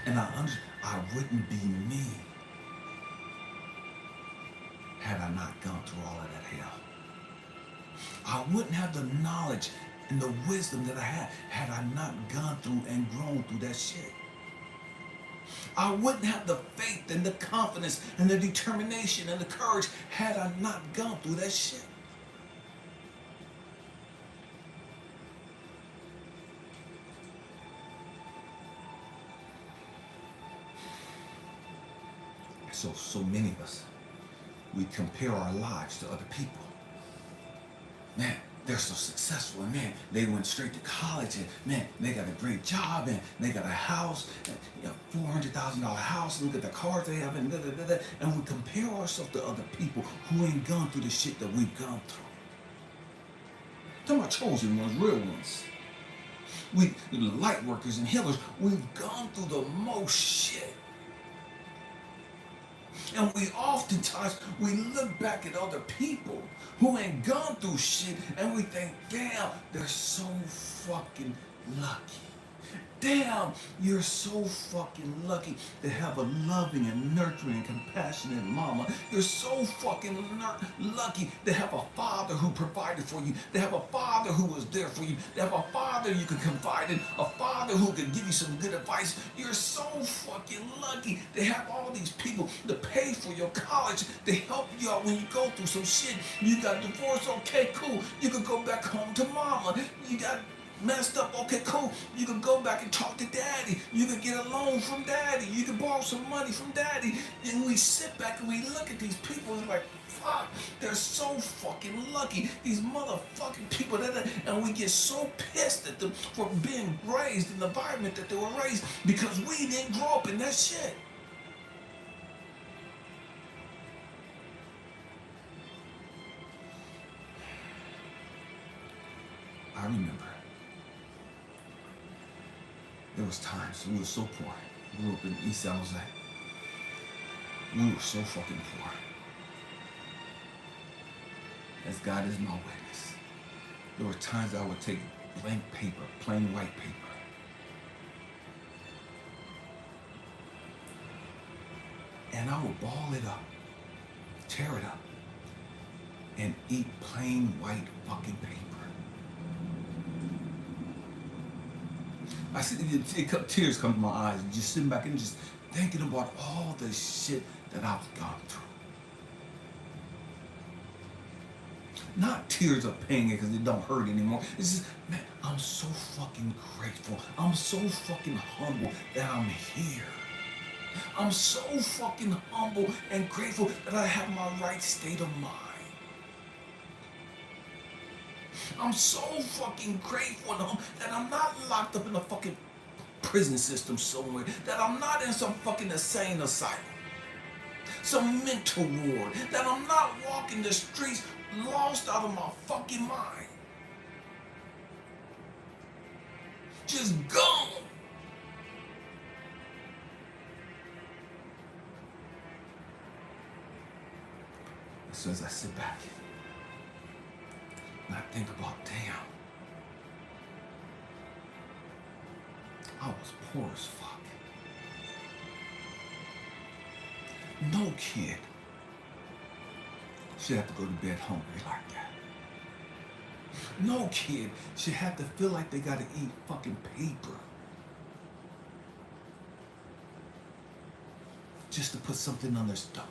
And I wouldn't be me had I not gone through all of that hell. I wouldn't have the knowledge and the wisdom that I had I not gone through and grown through that shit. I wouldn't have the faith and the confidence and the determination and the courage had I not gone through that shit. So many of us, we compare our lives to other people. Man, they're so successful, and man, they went straight to college, and man, they got a great job, and they got a house, and, $400,000 house, and look at the cars they have, and and we compare ourselves to other people who ain't gone through the shit that we've gone through. Talking about chosen ones, real ones. We, the light workers and healers, we've gone through the most shit. And we oftentimes, we look back at other people who ain't gone through shit and we think, damn, they're so fucking lucky. Damn, you're so fucking lucky to have a loving and nurturing and compassionate mama. You're so fucking lucky to have a father who provided for you, to have a father who was there for you, to have a father you could confide in, a father who could give you some good advice. You're so fucking lucky to have all these people to pay for your college, to help you out when you go through some shit. You got divorced, okay, cool. You could go back home to mama. You got messed up, okay, cool. You can go back and talk to daddy. You can get a loan from daddy. You can borrow some money from daddy. And we sit back and we look at these people and like, fuck, they're so fucking lucky. These motherfucking people, and we get so pissed at them for being raised in the environment that they were raised because we didn't grow up in that shit. I remember. There was times we were so poor. We grew up in East San Jose. We were so fucking poor. As God is my witness. There were times I would take blank paper, plain white paper, and I would ball it up, tear it up, and eat plain white fucking paper. I see tears come to my eyes, just sitting back and just thinking about all the shit that I've gone through. Not tears of pain because it don't hurt anymore. It's just, man, I'm so fucking grateful. I'm so fucking humble that I'm here. I'm so fucking humble and grateful that I have my right state of mind. I'm so fucking grateful that I'm not locked up in a fucking prison system somewhere, that I'm not in some fucking insane asylum, some mental ward, that I'm not walking the streets lost out of my fucking mind. Just gone. So as I sit back and I think about, damn, I was poor as fuck. No kid should have to go to bed hungry like that. No kid should have to feel like they gotta eat fucking paper just to put something on their stomach.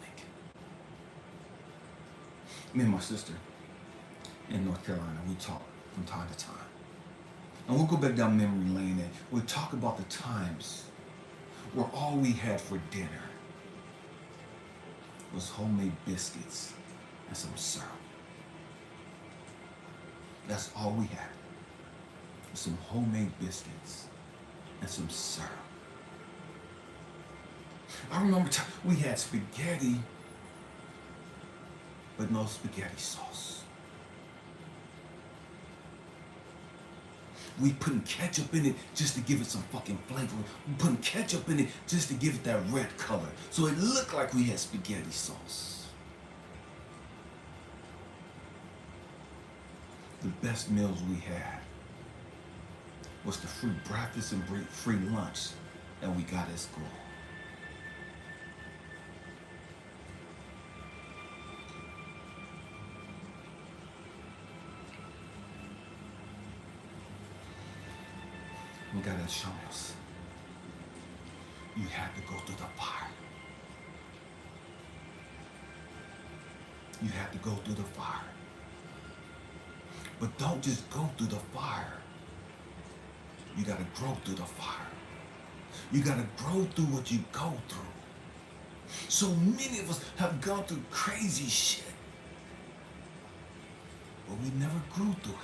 Me and my sister in North Carolina, we talk from time to time. And we'll go back down memory lane and we'll talk about the times where all we had for dinner was homemade biscuits and some syrup. That's all we had. Some homemade biscuits and some syrup. I remember we had spaghetti, but no spaghetti sauce. We putting ketchup in it just to give it some fucking flavor. We putting ketchup in it just to give it that red color, so it looked like we had spaghetti sauce. The best meals we had was the free breakfast and free lunch that we got at school. We got at Shaw's. You had to go through the fire. You had to go through the fire. But don't just go through the fire. You gotta grow through the fire. You gotta grow through what you go through. So many of us have gone through crazy shit, but we never grew through it.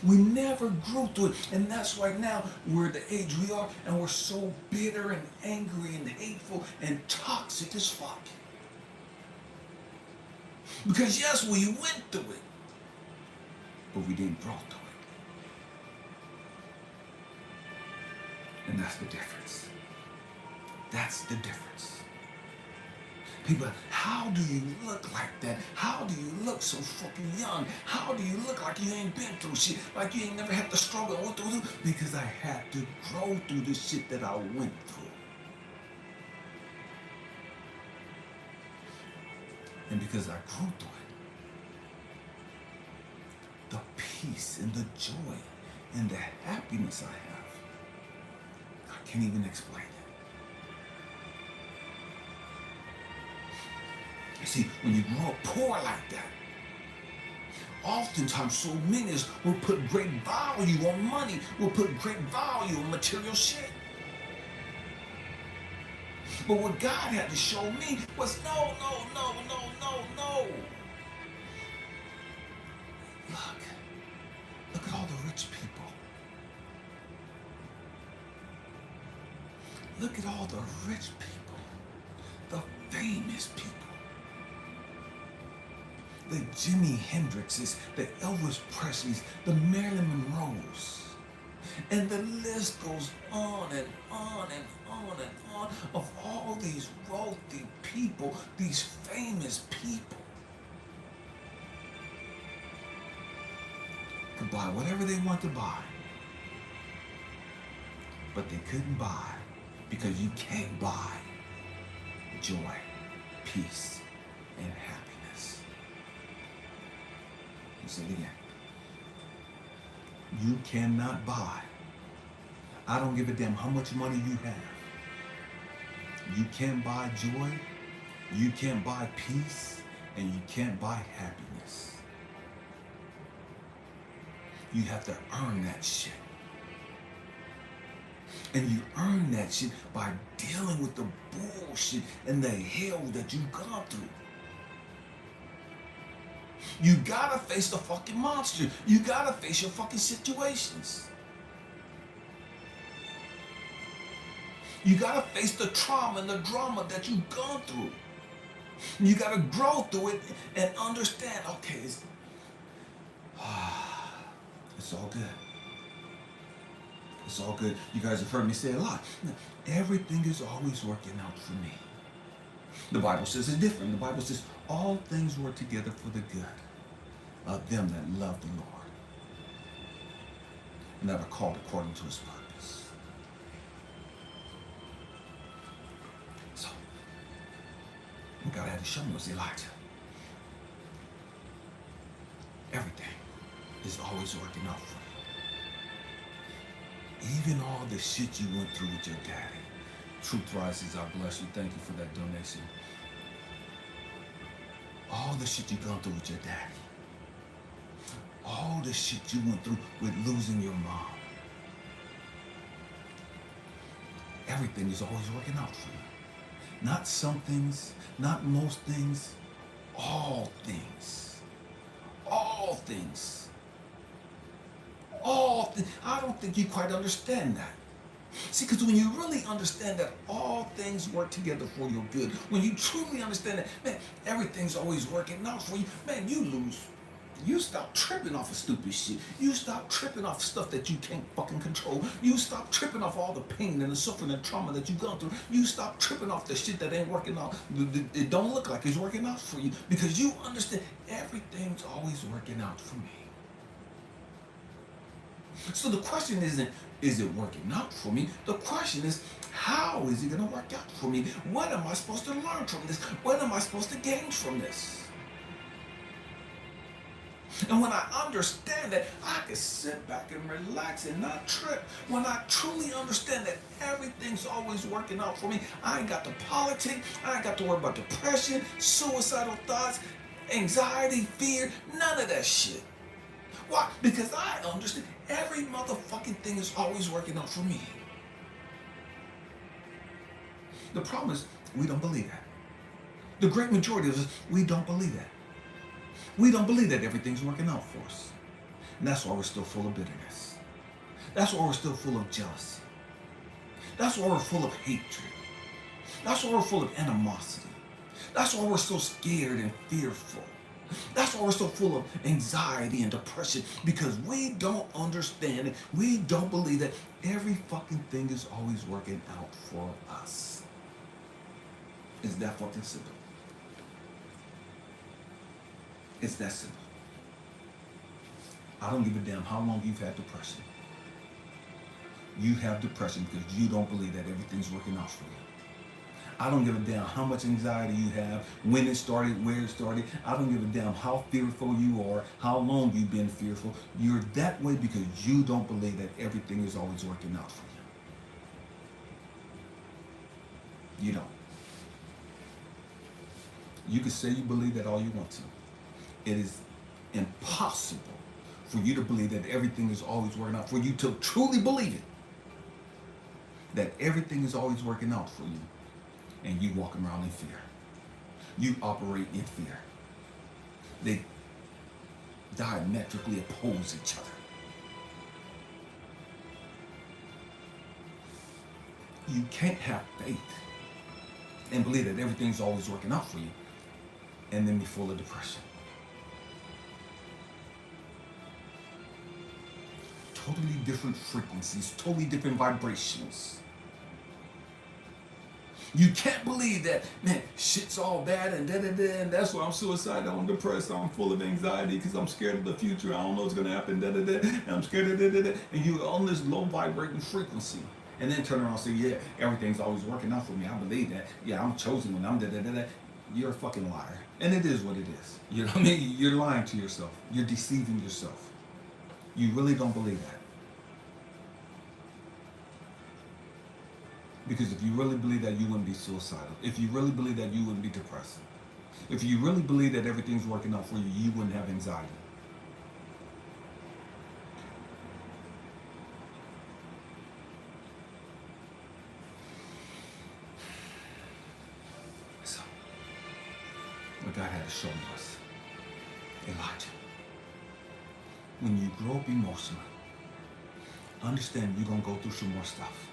We never grew through it. And that's why now we're at the age we are and we're so bitter and angry and hateful and toxic as fuck. Because yes, we went through it, but we didn't grow through it. And that's the difference. That's the difference. People, how do you look like that? How do you look so fucking young? How do you look like you ain't been through shit? Like you ain't never had to struggle and went through? Because I had to grow through the shit that I went through. And because I grew through it, the peace and the joy and the happiness I have, I can't even explain it. You see, when you grow up poor like that, oftentimes so many of us will put great value on money, will put great value on material shit. But what God had to show me was no. Look at all the rich people. Look at all the rich people, the famous people. The Jimi Hendrixes, the Elvis Presleys, the Marilyn Monroes. And the list goes on and on and on and on of all these wealthy people, these famous people. Could buy whatever they want to buy. But they couldn't buy because you can't buy joy, peace, and happiness. Say it again. You cannot buy. I don't give a damn how much money you have. You can't buy joy. You can't buy peace. And you can't buy happiness. You have to earn that shit. And you earn that shit by dealing with the bullshit and the hell that you've gone through. You gotta face the fucking monster. You gotta face your fucking situations. You gotta face the trauma and the drama that you've gone through. You gotta grow through it and understand, okay, it's all good. It's all good. You guys have heard me say a lot. Everything is always working out for me. The Bible says it's different. The Bible says all things work together for the good of them that love the Lord and that are called according to his purpose. So, what God had to show me was Elijah. Everything is always working out for you. Even all the shit you went through with your daddy. Truth Rises, I bless you. Thank you for that donation. All the shit you've gone through with your daddy. All the shit you went through with losing your mom. Everything is always working out for you. Not some things, not most things, all things. All things. I don't think you quite understand that. See, because when you really understand that all things work together for your good, when you truly understand that, man, everything's always working out for you, man, you stop tripping off of stupid shit. You stop tripping off stuff that you can't fucking control. You stop tripping off all the pain and the suffering and trauma that you've gone through. You stop tripping off the shit that ain't working out. It don't look like it's working out for you because you understand everything's always working out for me. So the question isn't, is it working out for me? The question is, how is it going to work out for me? What am I supposed to learn from this? What am I supposed to gain from this? And when I understand that, I can sit back and relax and not trip. When I truly understand that everything's always working out for me, I ain't got to politic, I ain't got to worry about depression, suicidal thoughts, anxiety, fear, none of that shit. Why? Because I understand every motherfucking thing is always working out for me. The problem is, we don't believe that. The great majority of us, we don't believe that. We don't believe that everything's working out for us. And that's why we're still full of bitterness. That's why we're still full of jealousy. That's why we're full of hatred. That's why we're full of animosity. That's why we're so scared and fearful. That's why we're so full of anxiety and depression, because we don't understand it. We don't believe that every fucking thing is always working out for us. It's that fucking simple. It's that simple. I don't give a damn how long you've had depression. You have depression because you don't believe that everything's working out for you. I don't give a damn how much anxiety you have, when it started, where it started. I don't give a damn how fearful you are, how long you've been fearful. You're that way because you don't believe that everything is always working out for you. You don't. You can say you believe that all you want to. It is impossible for you to believe that everything is always working out, for you to truly believe it, that everything is always working out for you. And you walk around in fear. You operate in fear. They diametrically oppose each other. You can't have faith and believe that everything's always working out for you and then be full of depression. Totally different frequencies, totally different vibrations. You can't believe that, man, shit's all bad and da-da-da, and that's why I'm suicidal, I'm depressed, I'm full of anxiety because I'm scared of the future, I don't know what's going to happen, da-da-da, and I'm scared of da-da-da, and you're on this low vibrating frequency. And then turn around and say, yeah, everything's always working out for me, I believe that, yeah, I'm chosen when I'm da-da-da-da. You're a fucking liar. And it is what it is. You know what I mean? You're lying to yourself. You're deceiving yourself. You really don't believe that. Because if you really believe that, you wouldn't be suicidal. If you really believe that, you wouldn't be depressed. If you really believe that everything's working out for you, you wouldn't have anxiety. So, what God had to show us, Elijah, when you grow up emotionally, understand you're going to go through some more stuff.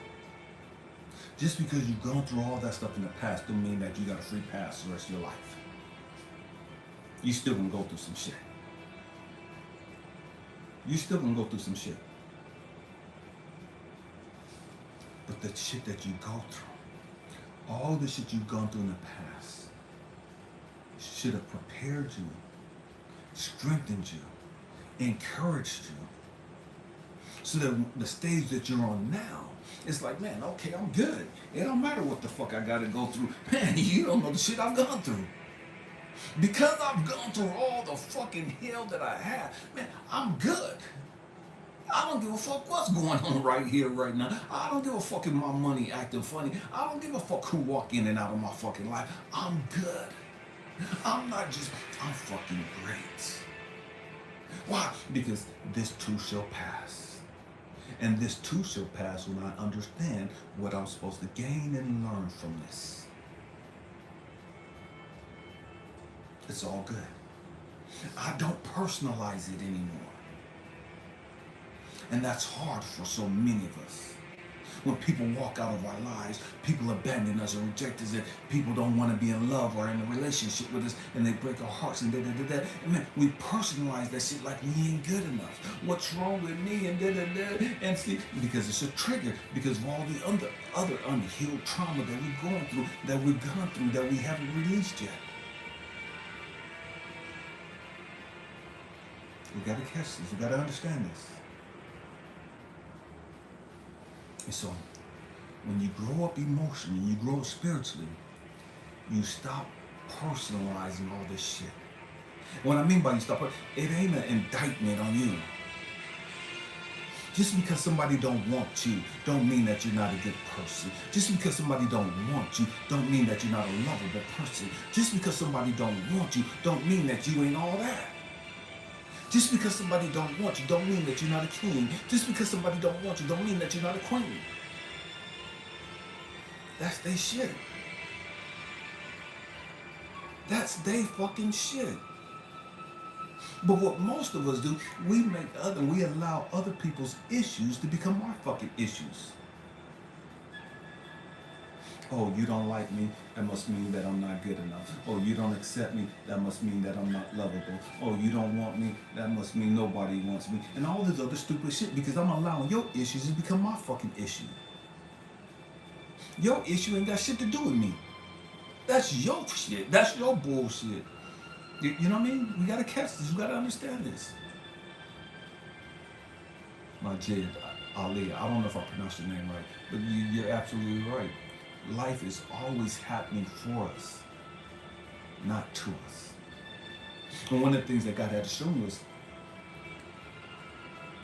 Just because you've gone through all that stuff in the past don't mean that you got a free pass the rest of your life. You still gonna go through some shit. You still gonna go through some shit. But the shit that you go through, all the shit you've gone through in the past, should have prepared you, strengthened you, encouraged you, so that the stage that you're on now, it's like, man, okay, I'm good. It don't matter what the fuck I gotta go through. Man, you don't know the shit I've gone through. Because I've gone through all the fucking hell that I have, man, I'm good. I don't give a fuck what's going on right here, right now. I don't give a fuck if my money acting funny. I don't give a fuck who walk in and out of my fucking life. I'm good. I'm fucking great. Why? Because this too shall pass. And this too shall pass when I understand what I'm supposed to gain and learn from this. It's all good. I don't personalize it anymore. And that's hard for so many of us. When people walk out of our lives, people abandon us or reject us, and people don't want to be in love or in a relationship with us, and they break our hearts and da-da-da-da. And man, we personalize that shit like we ain't good enough. What's wrong with me and da-da-da. And see, because it's a trigger, because of all the other unhealed trauma that we've gone through, that we haven't released yet. We gotta catch this. We gotta understand this. And so, when you grow up emotionally, you grow up spiritually, you stop personalizing all this shit. What I mean by you stop, it ain't an indictment on you. Just because somebody don't want you, don't mean that you're not a good person. Just because somebody don't want you, don't mean that you're not a lovable person. Just because somebody don't want you, don't mean that you ain't all that. Just because somebody don't want you, don't mean that you're not a king. Just because somebody don't want you, don't mean that you're not a queen. That's they shit. That's they fucking shit. But what most of us do, we allow other people's issues to become our fucking issues. Oh, you don't like me, that must mean that I'm not good enough. Oh, you don't accept me, that must mean that I'm not lovable. Oh, you don't want me, that must mean nobody wants me. And all this other stupid shit, because I'm allowing your issues to become my fucking issue. Your issue ain't got shit to do with me. That's your shit. That's your bullshit. You know what I mean? We gotta catch this. We gotta understand this. Majid Ali, I don't know if I pronounced your name right, but you're absolutely right. Life is always happening for us, not to us. And one of the things that God had to show me was,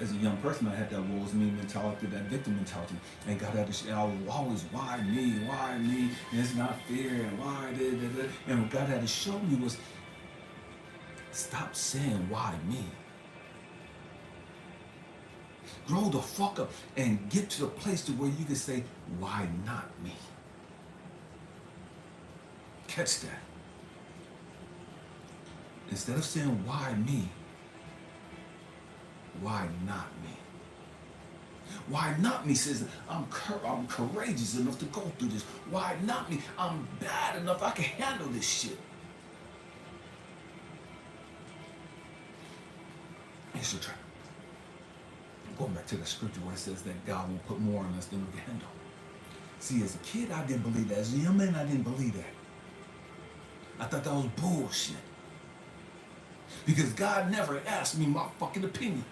as a young person, I had that woe is me mentality, that victim mentality. And God had to show, I was always, why me, and it's not fair, and why, da. And what God had to show me was, stop saying, why me? Grow the fuck up and get to the place to where you can say, why not me? Catch that. Instead of saying, why me? Why not me? Why not me says, I'm courageous enough to go through this. Why not me? I'm bad enough, I can handle this shit. Here's the trick. Going back to the scripture where it says that God will put more on us than we can handle. See, as a kid, I didn't believe that. As a young man, I didn't believe that. I thought that was bullshit. Because God never asked me my fucking opinion.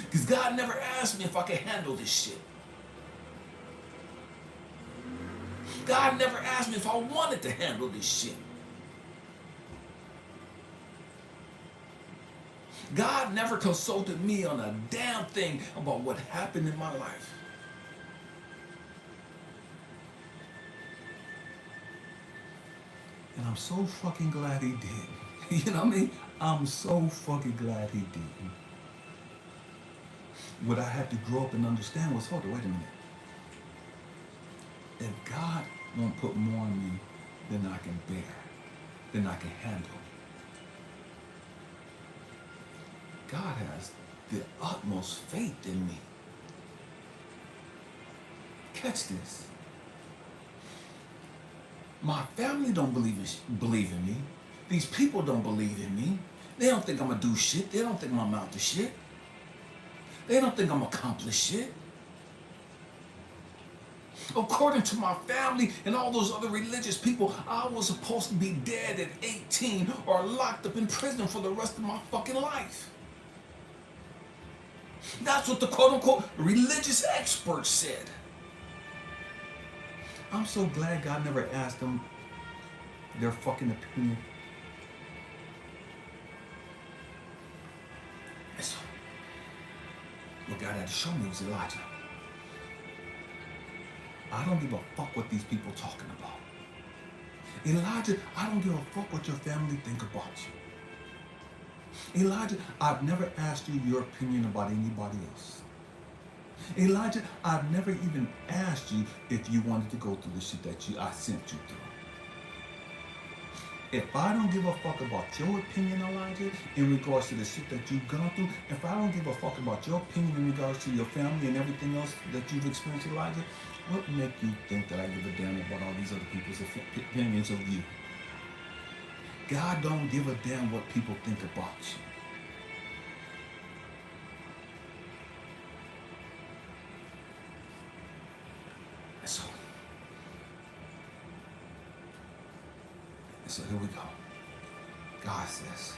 Because God never asked me if I could handle this shit. God never asked me if I wanted to handle this shit. God never consulted me on a damn thing about what happened in my life. And I'm so fucking glad he did. You know what I mean? I'm so fucking glad he did. What I had to grow up and understand was, hold on, wait a minute. If God won't put more on me than I can bear, than I can handle, God has the utmost faith in me. Catch this. My family don't believe in me. These people don't believe in me. They don't think I'm gonna do shit. They don't think I'm gonna amount to shit. They don't think I'm gonna accomplish shit. According to my family and all those other religious people, I was supposed to be dead at 18 or locked up in prison for the rest of my fucking life. That's what the quote-unquote religious experts said. I'm so glad God never asked them their fucking opinion. And so, what God had to show me was Elijah. I don't give a fuck what these people talking about. Elijah, I don't give a fuck what your family think about you. Elijah, I've never asked you your opinion about anybody else. Elijah, I've never even asked you if you wanted to go through the shit that I sent you through. If I don't give a fuck about your opinion, Elijah, in regards to the shit that you've gone through, if I don't give a fuck about your opinion in regards to your family and everything else that you've experienced, Elijah, what make you think that I give a damn about all these other people's opinions of you? God don't give a damn what people think about you. So here we go. God says,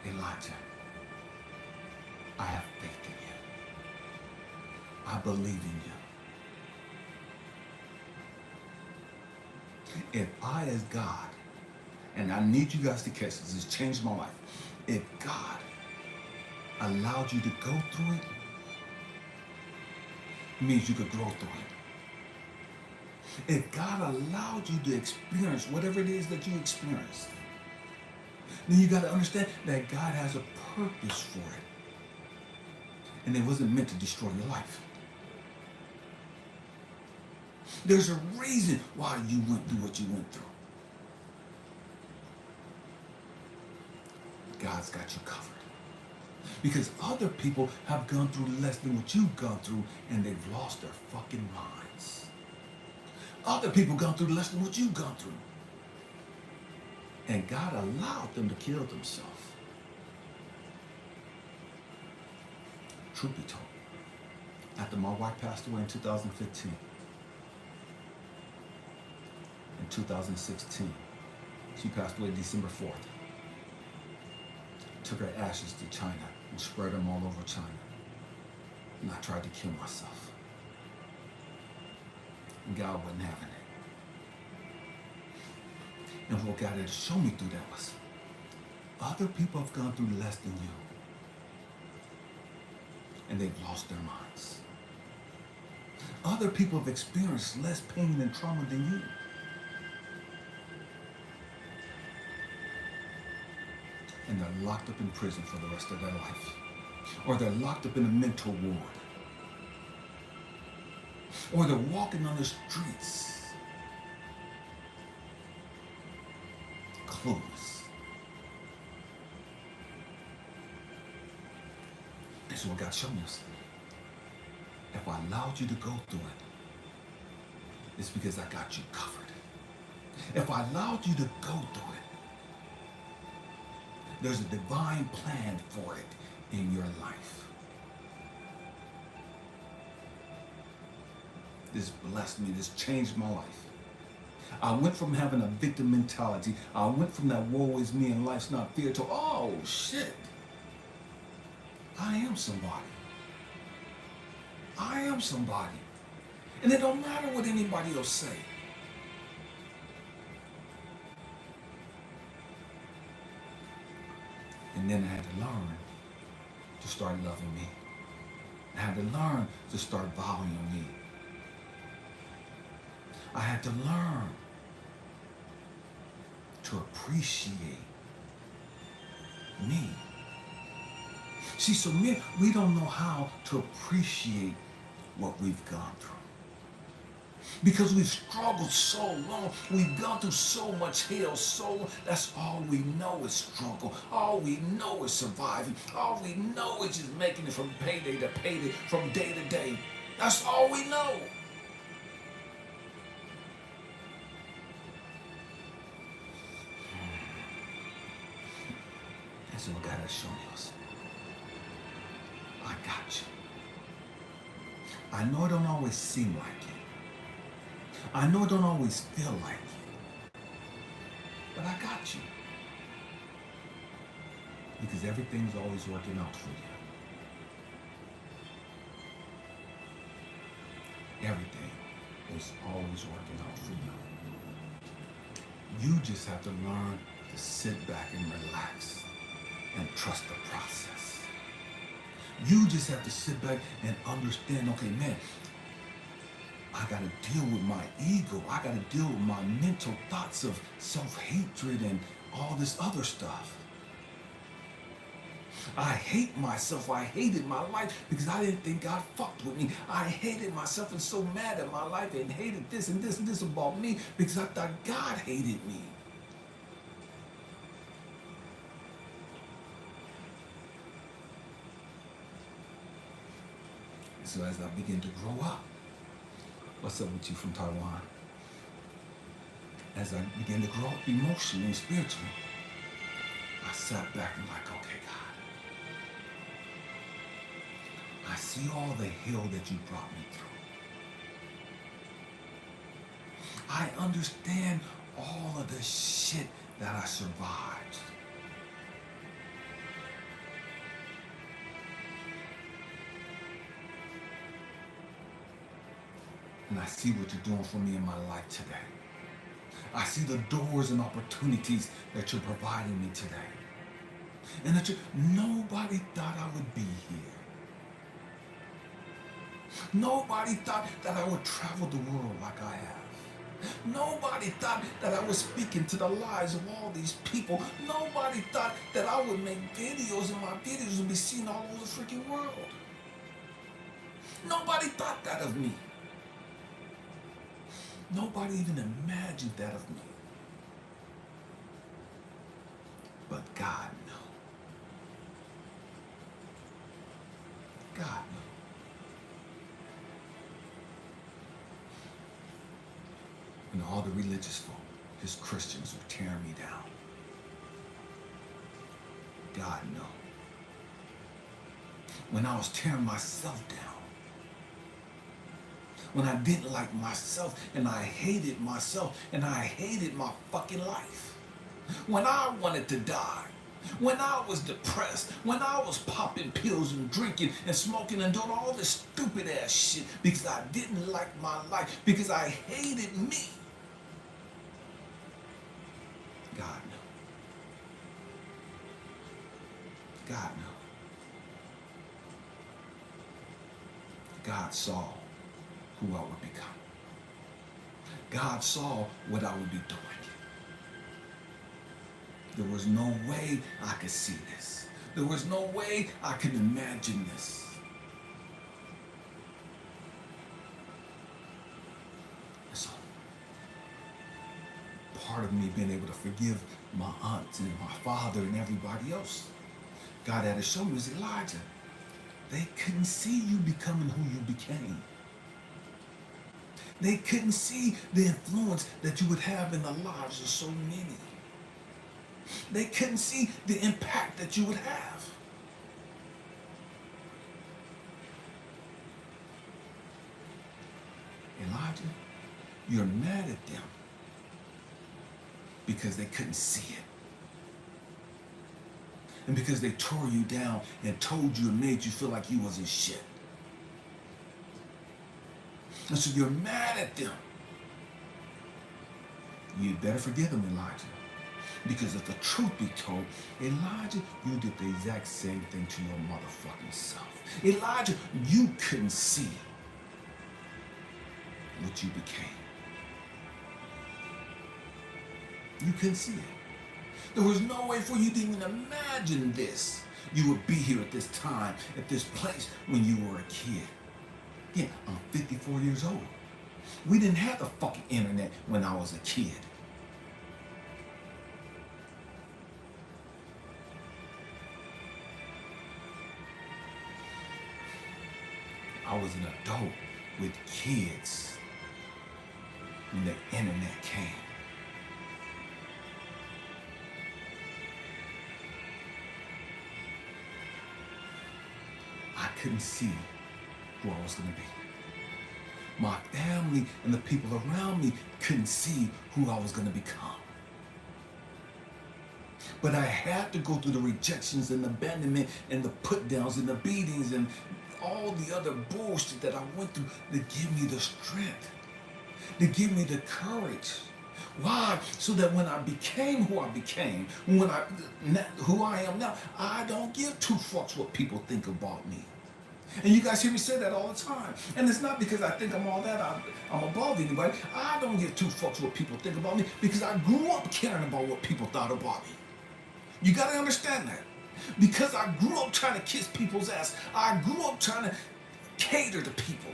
Elijah, I have faith in you. I believe in you. If I, as God, and I need you guys to catch this, it's changed my life. If God allowed you to go through it, it means you could grow through it. If God allowed you to experience whatever it is that you experienced, then you got to understand that God has a purpose for it. And it wasn't meant to destroy your life. There's a reason why you went through what you went through. God's got you covered. Because other people have gone through less than what you've gone through, and they've lost their fucking minds. Other people gone through less than what you've gone through. And God allowed them to kill themselves. Truth be told, after my wife passed away in 2015, in 2016, she passed away December 4th. Took her ashes to China and spread them all over China. And I tried to kill myself. And God wasn't having it. And what God had to show me through that was, other people have gone through less than you. And they've lost their minds. Other people have experienced less pain and trauma than you. And they're locked up in prison for the rest of their life. Or they're locked up in a mental ward. Or they're walking on the streets, clueless. This is what God showed me. If I allowed you to go through it, it's because I got you covered. If I allowed you to go through it, there's a divine plan for it in your life. This blessed me. This changed my life. I went from having a victim mentality. I went from that woe is me and life's not fair to, oh shit, I am somebody. I am somebody. And it don't matter what anybody else say. And And then I had to learn to start loving me. I had to learn to start valuing me. I had to learn to appreciate me. See, so we don't know how to appreciate what we've gone through. Because we've struggled so long, we've gone through so much hell, so long. That's all we know is struggle. All we know is surviving. All we know is just making it from payday to payday, from day to day. That's all we know. And so God has shown us, I got you. I know it don't always seem like it. I know it don't always feel like it. But I got you. Because everything's always working out for you. Everything is always working out for you. You just have to learn to sit back and relax and trust the process. You just have to sit back and understand, okay, man, I got to deal with my ego. I got to deal with my mental thoughts of self-hatred and all this other stuff. I hate myself. I hated my life because I didn't think God fucked with me. I hated myself and so mad at my life and hated this and this and this about me because I thought God hated me. So as I begin to grow up, what's up with you from Taiwan? As I began to grow up emotionally and spiritually, I sat back and like, okay, God, I see all the hell that you brought me through. I understand all of the shit that I survived. And I see what you're doing for me in my life today. I see the doors and opportunities that you're providing me today. And that nobody thought I would be here. Nobody thought that I would travel the world like I have. Nobody thought that I was speaking to the lives of all these people. Nobody thought that I would make videos and my videos would be seen all over the freaking world. Nobody thought that of me. Nobody even imagined that of me. But God knew. God knew. And all the religious folk, his Christians, were tearing me down. God knew. When I was tearing myself down, when I didn't like myself and I hated myself and I hated my fucking life. When I wanted to die. When I was depressed. When I was popping pills and drinking and smoking and doing all this stupid ass shit because I didn't like my life. Because I hated me. God knew. God knew. God saw who I would become. God saw what I would be doing. There was no way I could see this. There was no way I could imagine this. So, part of me being able to forgive my aunts and my father and everybody else, God had to show me was Elijah. They couldn't see you becoming who you became. They couldn't see the influence that you would have in the lives of so many. They couldn't see the impact that you would have. Elijah, you're mad at them because they couldn't see it. And because they tore you down and told you and made you feel like you wasn't shit. And so you're mad at them. You better forgive them, Elijah. Because if the truth be told, Elijah, you did the exact same thing to your motherfucking self. Elijah, you couldn't see what you became. You couldn't see it. There was no way for you to even imagine this. You would be here at this time, at this place when you were a kid. Yeah, I'm 54 years old. We didn't have the fucking internet when I was a kid. I was an adult with kids when the internet came. I couldn't see who I was going to be. My family and the people around me couldn't see who I was going to become. But I had to go through the rejections and abandonment and the put downs and the beatings and all the other bullshit that I went through to give me the strength, to give me the courage. Why? So that when I became who I became, who I am now, I don't give two fucks what people think about me. And you guys hear me say that all the time. And it's not because I think I'm all that, I'm above anybody. I don't give two fucks what people think about me because I grew up caring about what people thought about me. You gotta understand that. Because I grew up trying to kiss people's ass. I grew up trying to cater to people,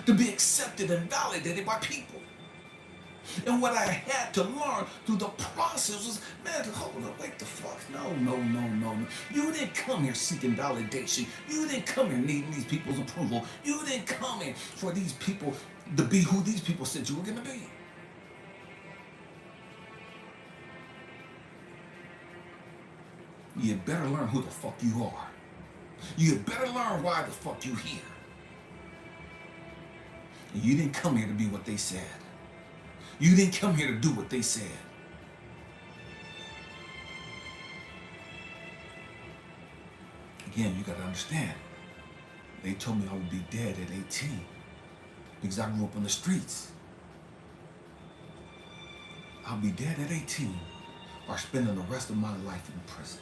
to be accepted and validated by people. And what I had to learn through the process was, man, hold up, wait the fuck. No. You didn't come here seeking validation. You didn't come here needing these people's approval. You didn't come here for these people to be who these people said you were going to be. You better learn who the fuck you are. You better learn why the fuck you here. And you didn't come here to be what they said. You didn't come here to do what they said. Again, you got to understand. They told me I would be dead at 18 because I grew up on the streets. I'll be dead at 18 or spending the rest of my life in prison.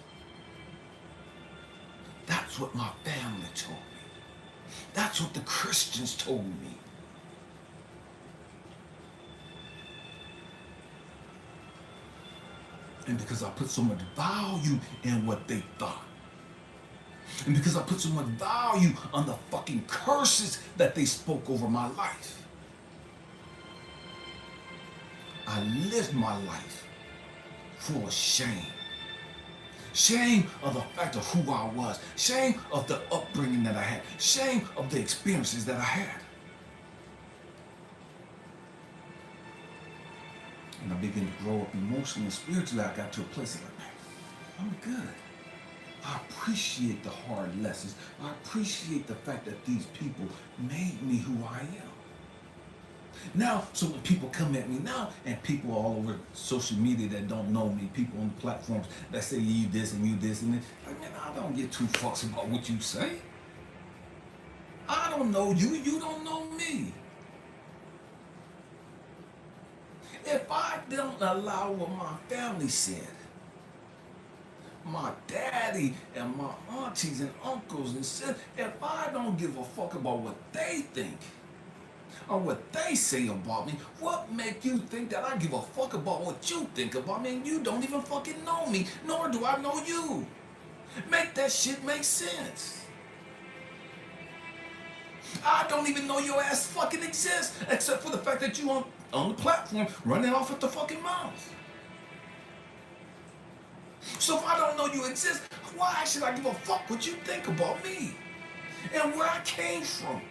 That's what my family told me. That's what the Christians told me. And because I put so much value in what they thought. And because I put so much value on the fucking curses that they spoke over my life. I lived my life full of shame. Shame of the fact of who I was. Shame of the upbringing that I had. Shame of the experiences that I had. And I began to grow up emotionally and spiritually. I got to a place like, man, I'm good. I appreciate the hard lessons. I appreciate the fact that these people made me who I am. Now, so when people come at me now, and people all over social media that don't know me, people on platforms that say you this and you this and this, like, man, I don't get two fucks about what you say. I don't know you, you don't know me. If I don't allow what my family said, my daddy and my aunties and uncles and said, if I don't give a fuck about what they think or what they say about me, what make you think that I give a fuck about what you think about me and you don't even fucking know me, nor do I know you? Make that shit make sense. I don't even know your ass fucking exists, except for the fact that you on the platform running off at the fucking mouth. So if I don't know you exist, why should I give a fuck what you think about me and where I came from?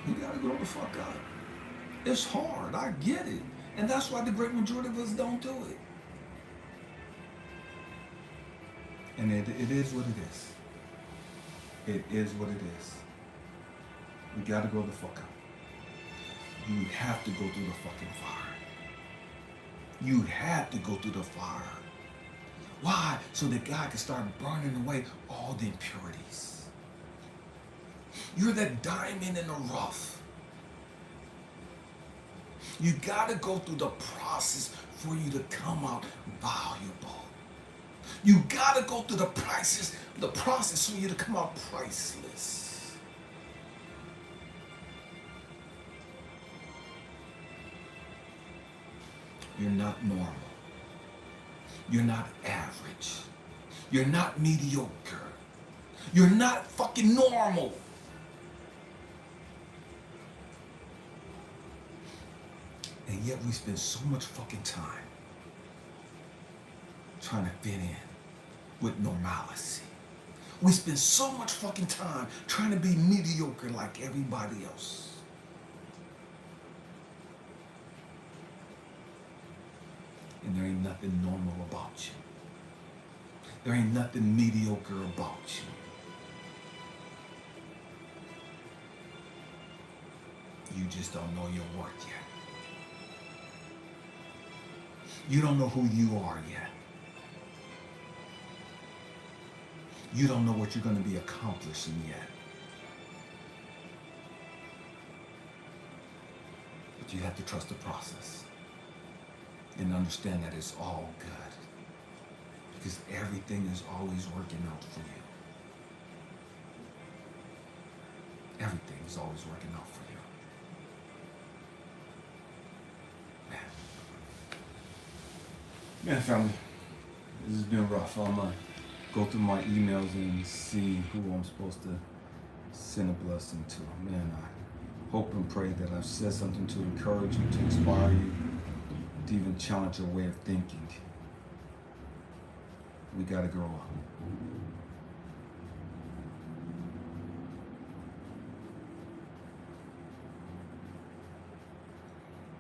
You gotta grow the fuck up. It's hard, I get it. And that's why the great majority of us don't do it. And it is what it is. It is what it is. We gotta grow the fuck up. You have to go through the fucking fire. You have to go through the fire. Why? So that God can start burning away all the impurities. You're that diamond in the rough. You got to go through the process for you to come out valuable. You got to go through the process for you to come out priceless. You're not normal. You're not average. You're not mediocre. You're not fucking normal. And yet we spend so much fucking time trying to fit in with normalcy. We spend so much fucking time trying to be mediocre like everybody else. And there ain't nothing normal about you. There ain't nothing mediocre about you. You just don't know your worth yet. You don't know who you are yet. You don't know what you're going to be accomplishing yet. But you have to trust the process and understand that it's all good, because everything is always working out for you. Everything is always working out for you. Man, family, this has been rough. I'm going to go through my emails and see who I'm supposed to send a blessing to. Man, I hope and pray that I've said something to encourage you, to inspire you, to even challenge your way of thinking. We got to grow up.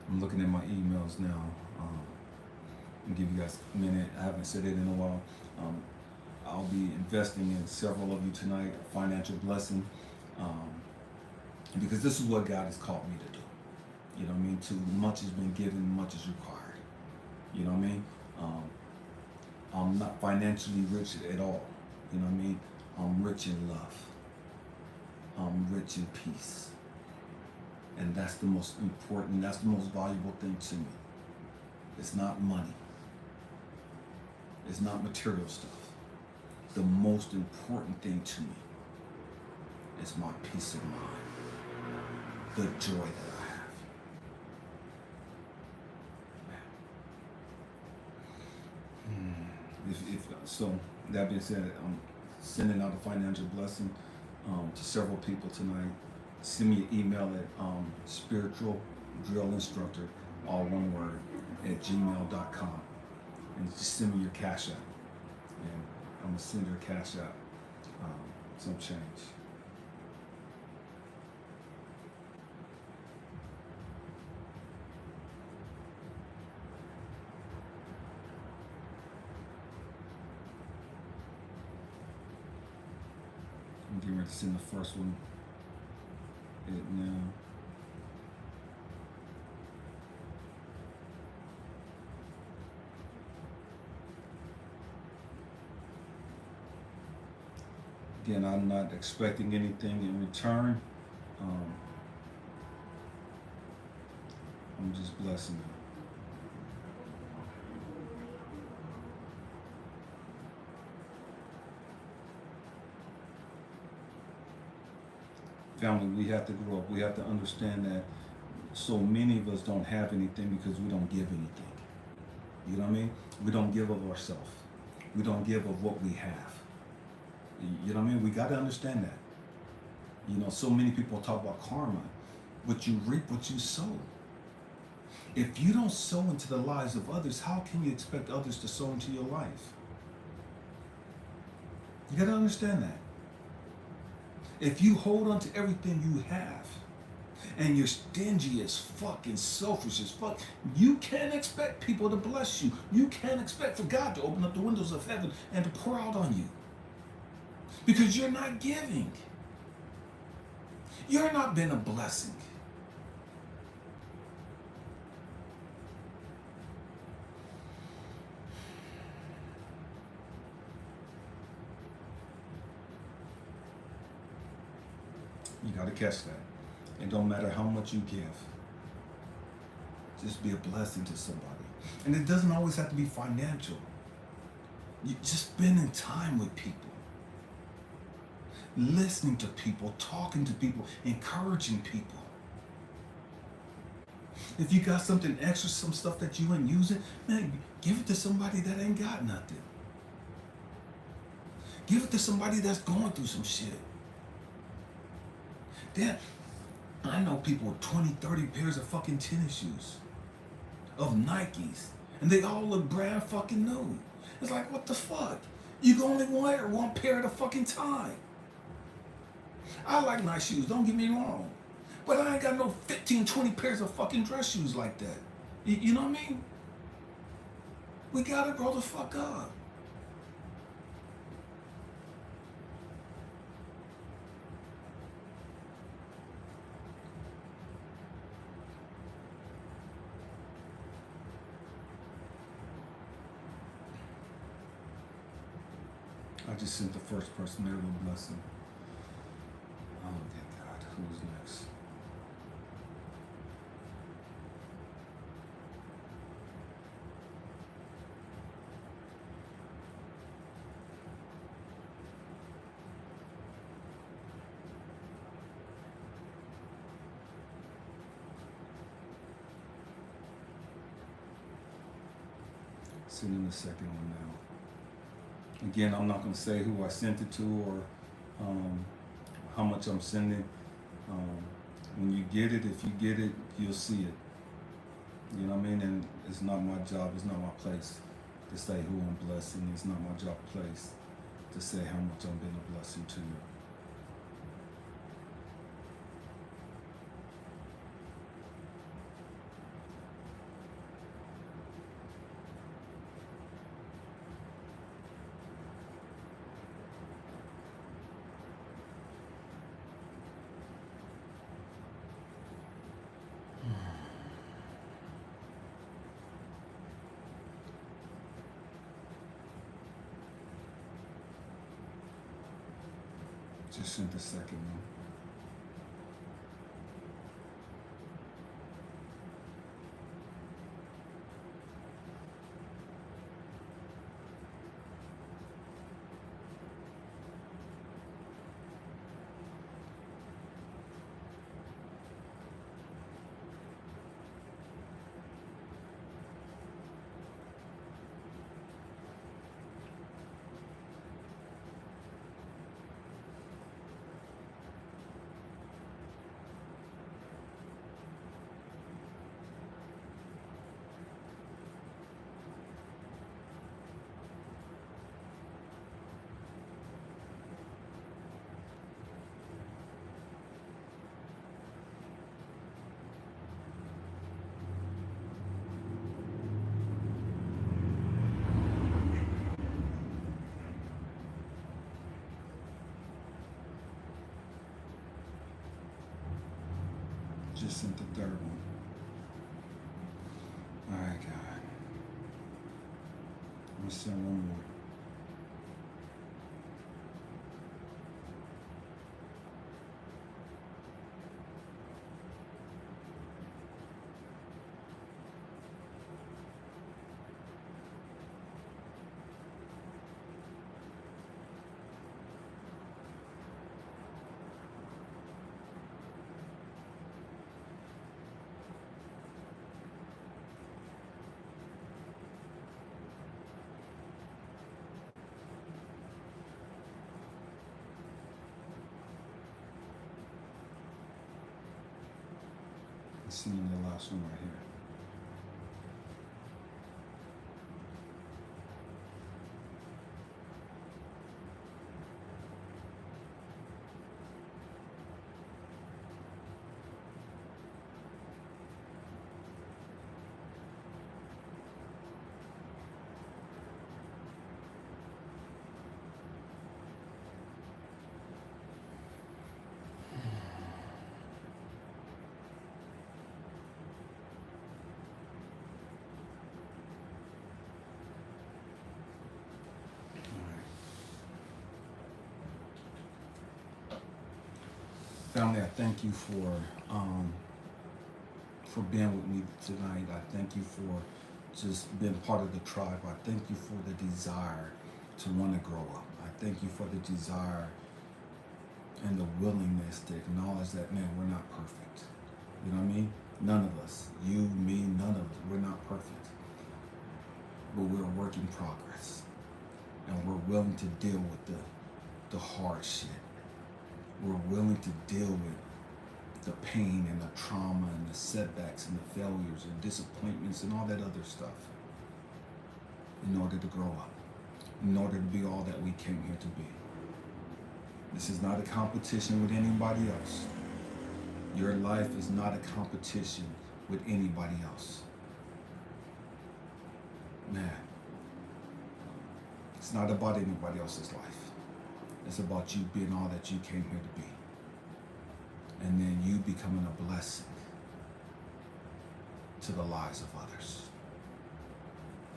I'm looking at my emails now. I'll give you guys a minute. I haven't said it in a while. I'll be investing in several of you tonight, a financial blessing, because this is what God has called me to do. You know what I mean? To much has been given, much is required. You know what I mean? I'm not financially rich at all. You know what I mean? I'm rich in love. I'm rich in peace. And that's the most important, that's the most valuable thing to me. It's not money. It's not material stuff. The most important thing to me is my peace of mind, the joy that I have. So that being said, I'm sending out a financial blessing to several people tonight. Send me an email at spiritualdrillinstructor, all one word, at gmail.com. And just send me your CashApp. And I'm going to send your CashApp some change. I'm getting ready to send the first one. Now. Again, I'm not expecting anything in return. I'm just blessing you. Family, we have to grow up. We have to understand that so many of us don't have anything because we don't give anything. You know what I mean? We don't give of ourselves. We don't give of what we have. You know what I mean? We got to understand that. You know, so many people talk about karma, but you reap what you sow. If you don't sow into the lives of others, how can you expect others to sow into your life? You got to understand that. If you hold on to everything you have and you're stingy as fuck and selfish as fuck, you can't expect people to bless you. You can't expect for God to open up the windows of heaven and to pour out on you. Because you're not giving. You're not being a blessing. You got to catch that. It don't matter how much you give. Just be a blessing to somebody. And it doesn't always have to be financial. You just spending time with people, listening to people, talking to people, encouraging people. If you got something extra, some stuff that you ain't using, man, give it to somebody that ain't got nothing. Give it to somebody that's going through some shit. Then I know people with 20, 30 pairs of fucking tennis shoes, of Nikes, and they all look brand fucking new. It's like, what the fuck? You can only wear one pair at a fucking time. I like nice shoes, don't get me wrong. But I ain't got no 15, 20 pairs of fucking dress shoes like that. You know what I mean? We gotta grow the fuck up. I just sent the first person there with a blessing. Oh, dear God. Who's next? Sending the second one now. Again, I'm not going to say who I sent it to or how much I'm sending. When you get it, if you get it, you'll see it. You know what I mean? And it's not my job, it's not my place to say who I'm blessing. It's not my job place to say how much I'm being a blessing to you. Just sent the second one. Just sent the third one. All right, God. I'm gonna send one more. Sending the last one right here. Family, I thank you for being with me tonight. I thank you for just being part of the tribe. I thank you for the desire to want to grow up. I thank you for the desire and the willingness to acknowledge that, man, we're not perfect. You know what I mean? None of us, you, me, none of us, we're not perfect. But we're a work in progress. And we're willing to deal with the hard shit. We're willing to deal with the pain and the trauma and the setbacks and the failures and disappointments and all that other stuff in order to grow up, in order to be all that we came here to be. This is not a competition with anybody else. Your life is not a competition with anybody else. Man, it's not about anybody else's life. It's about you being all that you came here to be. And then you becoming a blessing to the lives of others.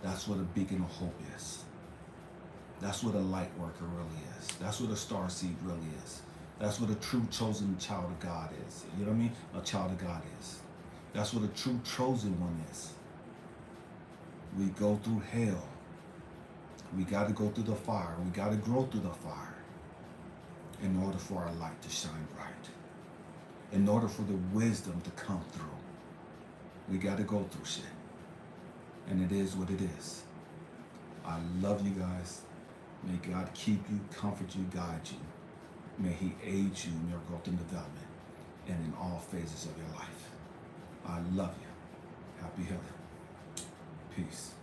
That's what a beacon of hope is. That's what a light worker really is. That's what a starseed really is. That's what a true chosen child of God is. You know what I mean? A child of God is. That's what a true chosen one is. We go through hell. We got to go through the fire. We got to grow through the fire in order for our light to shine bright. In order for the wisdom to come through. We got to go through shit. And it is what it is. I love you guys. May God keep you, comfort you, guide you. May He aid you in your growth and development and in all phases of your life. I love you. Happy healing. Peace.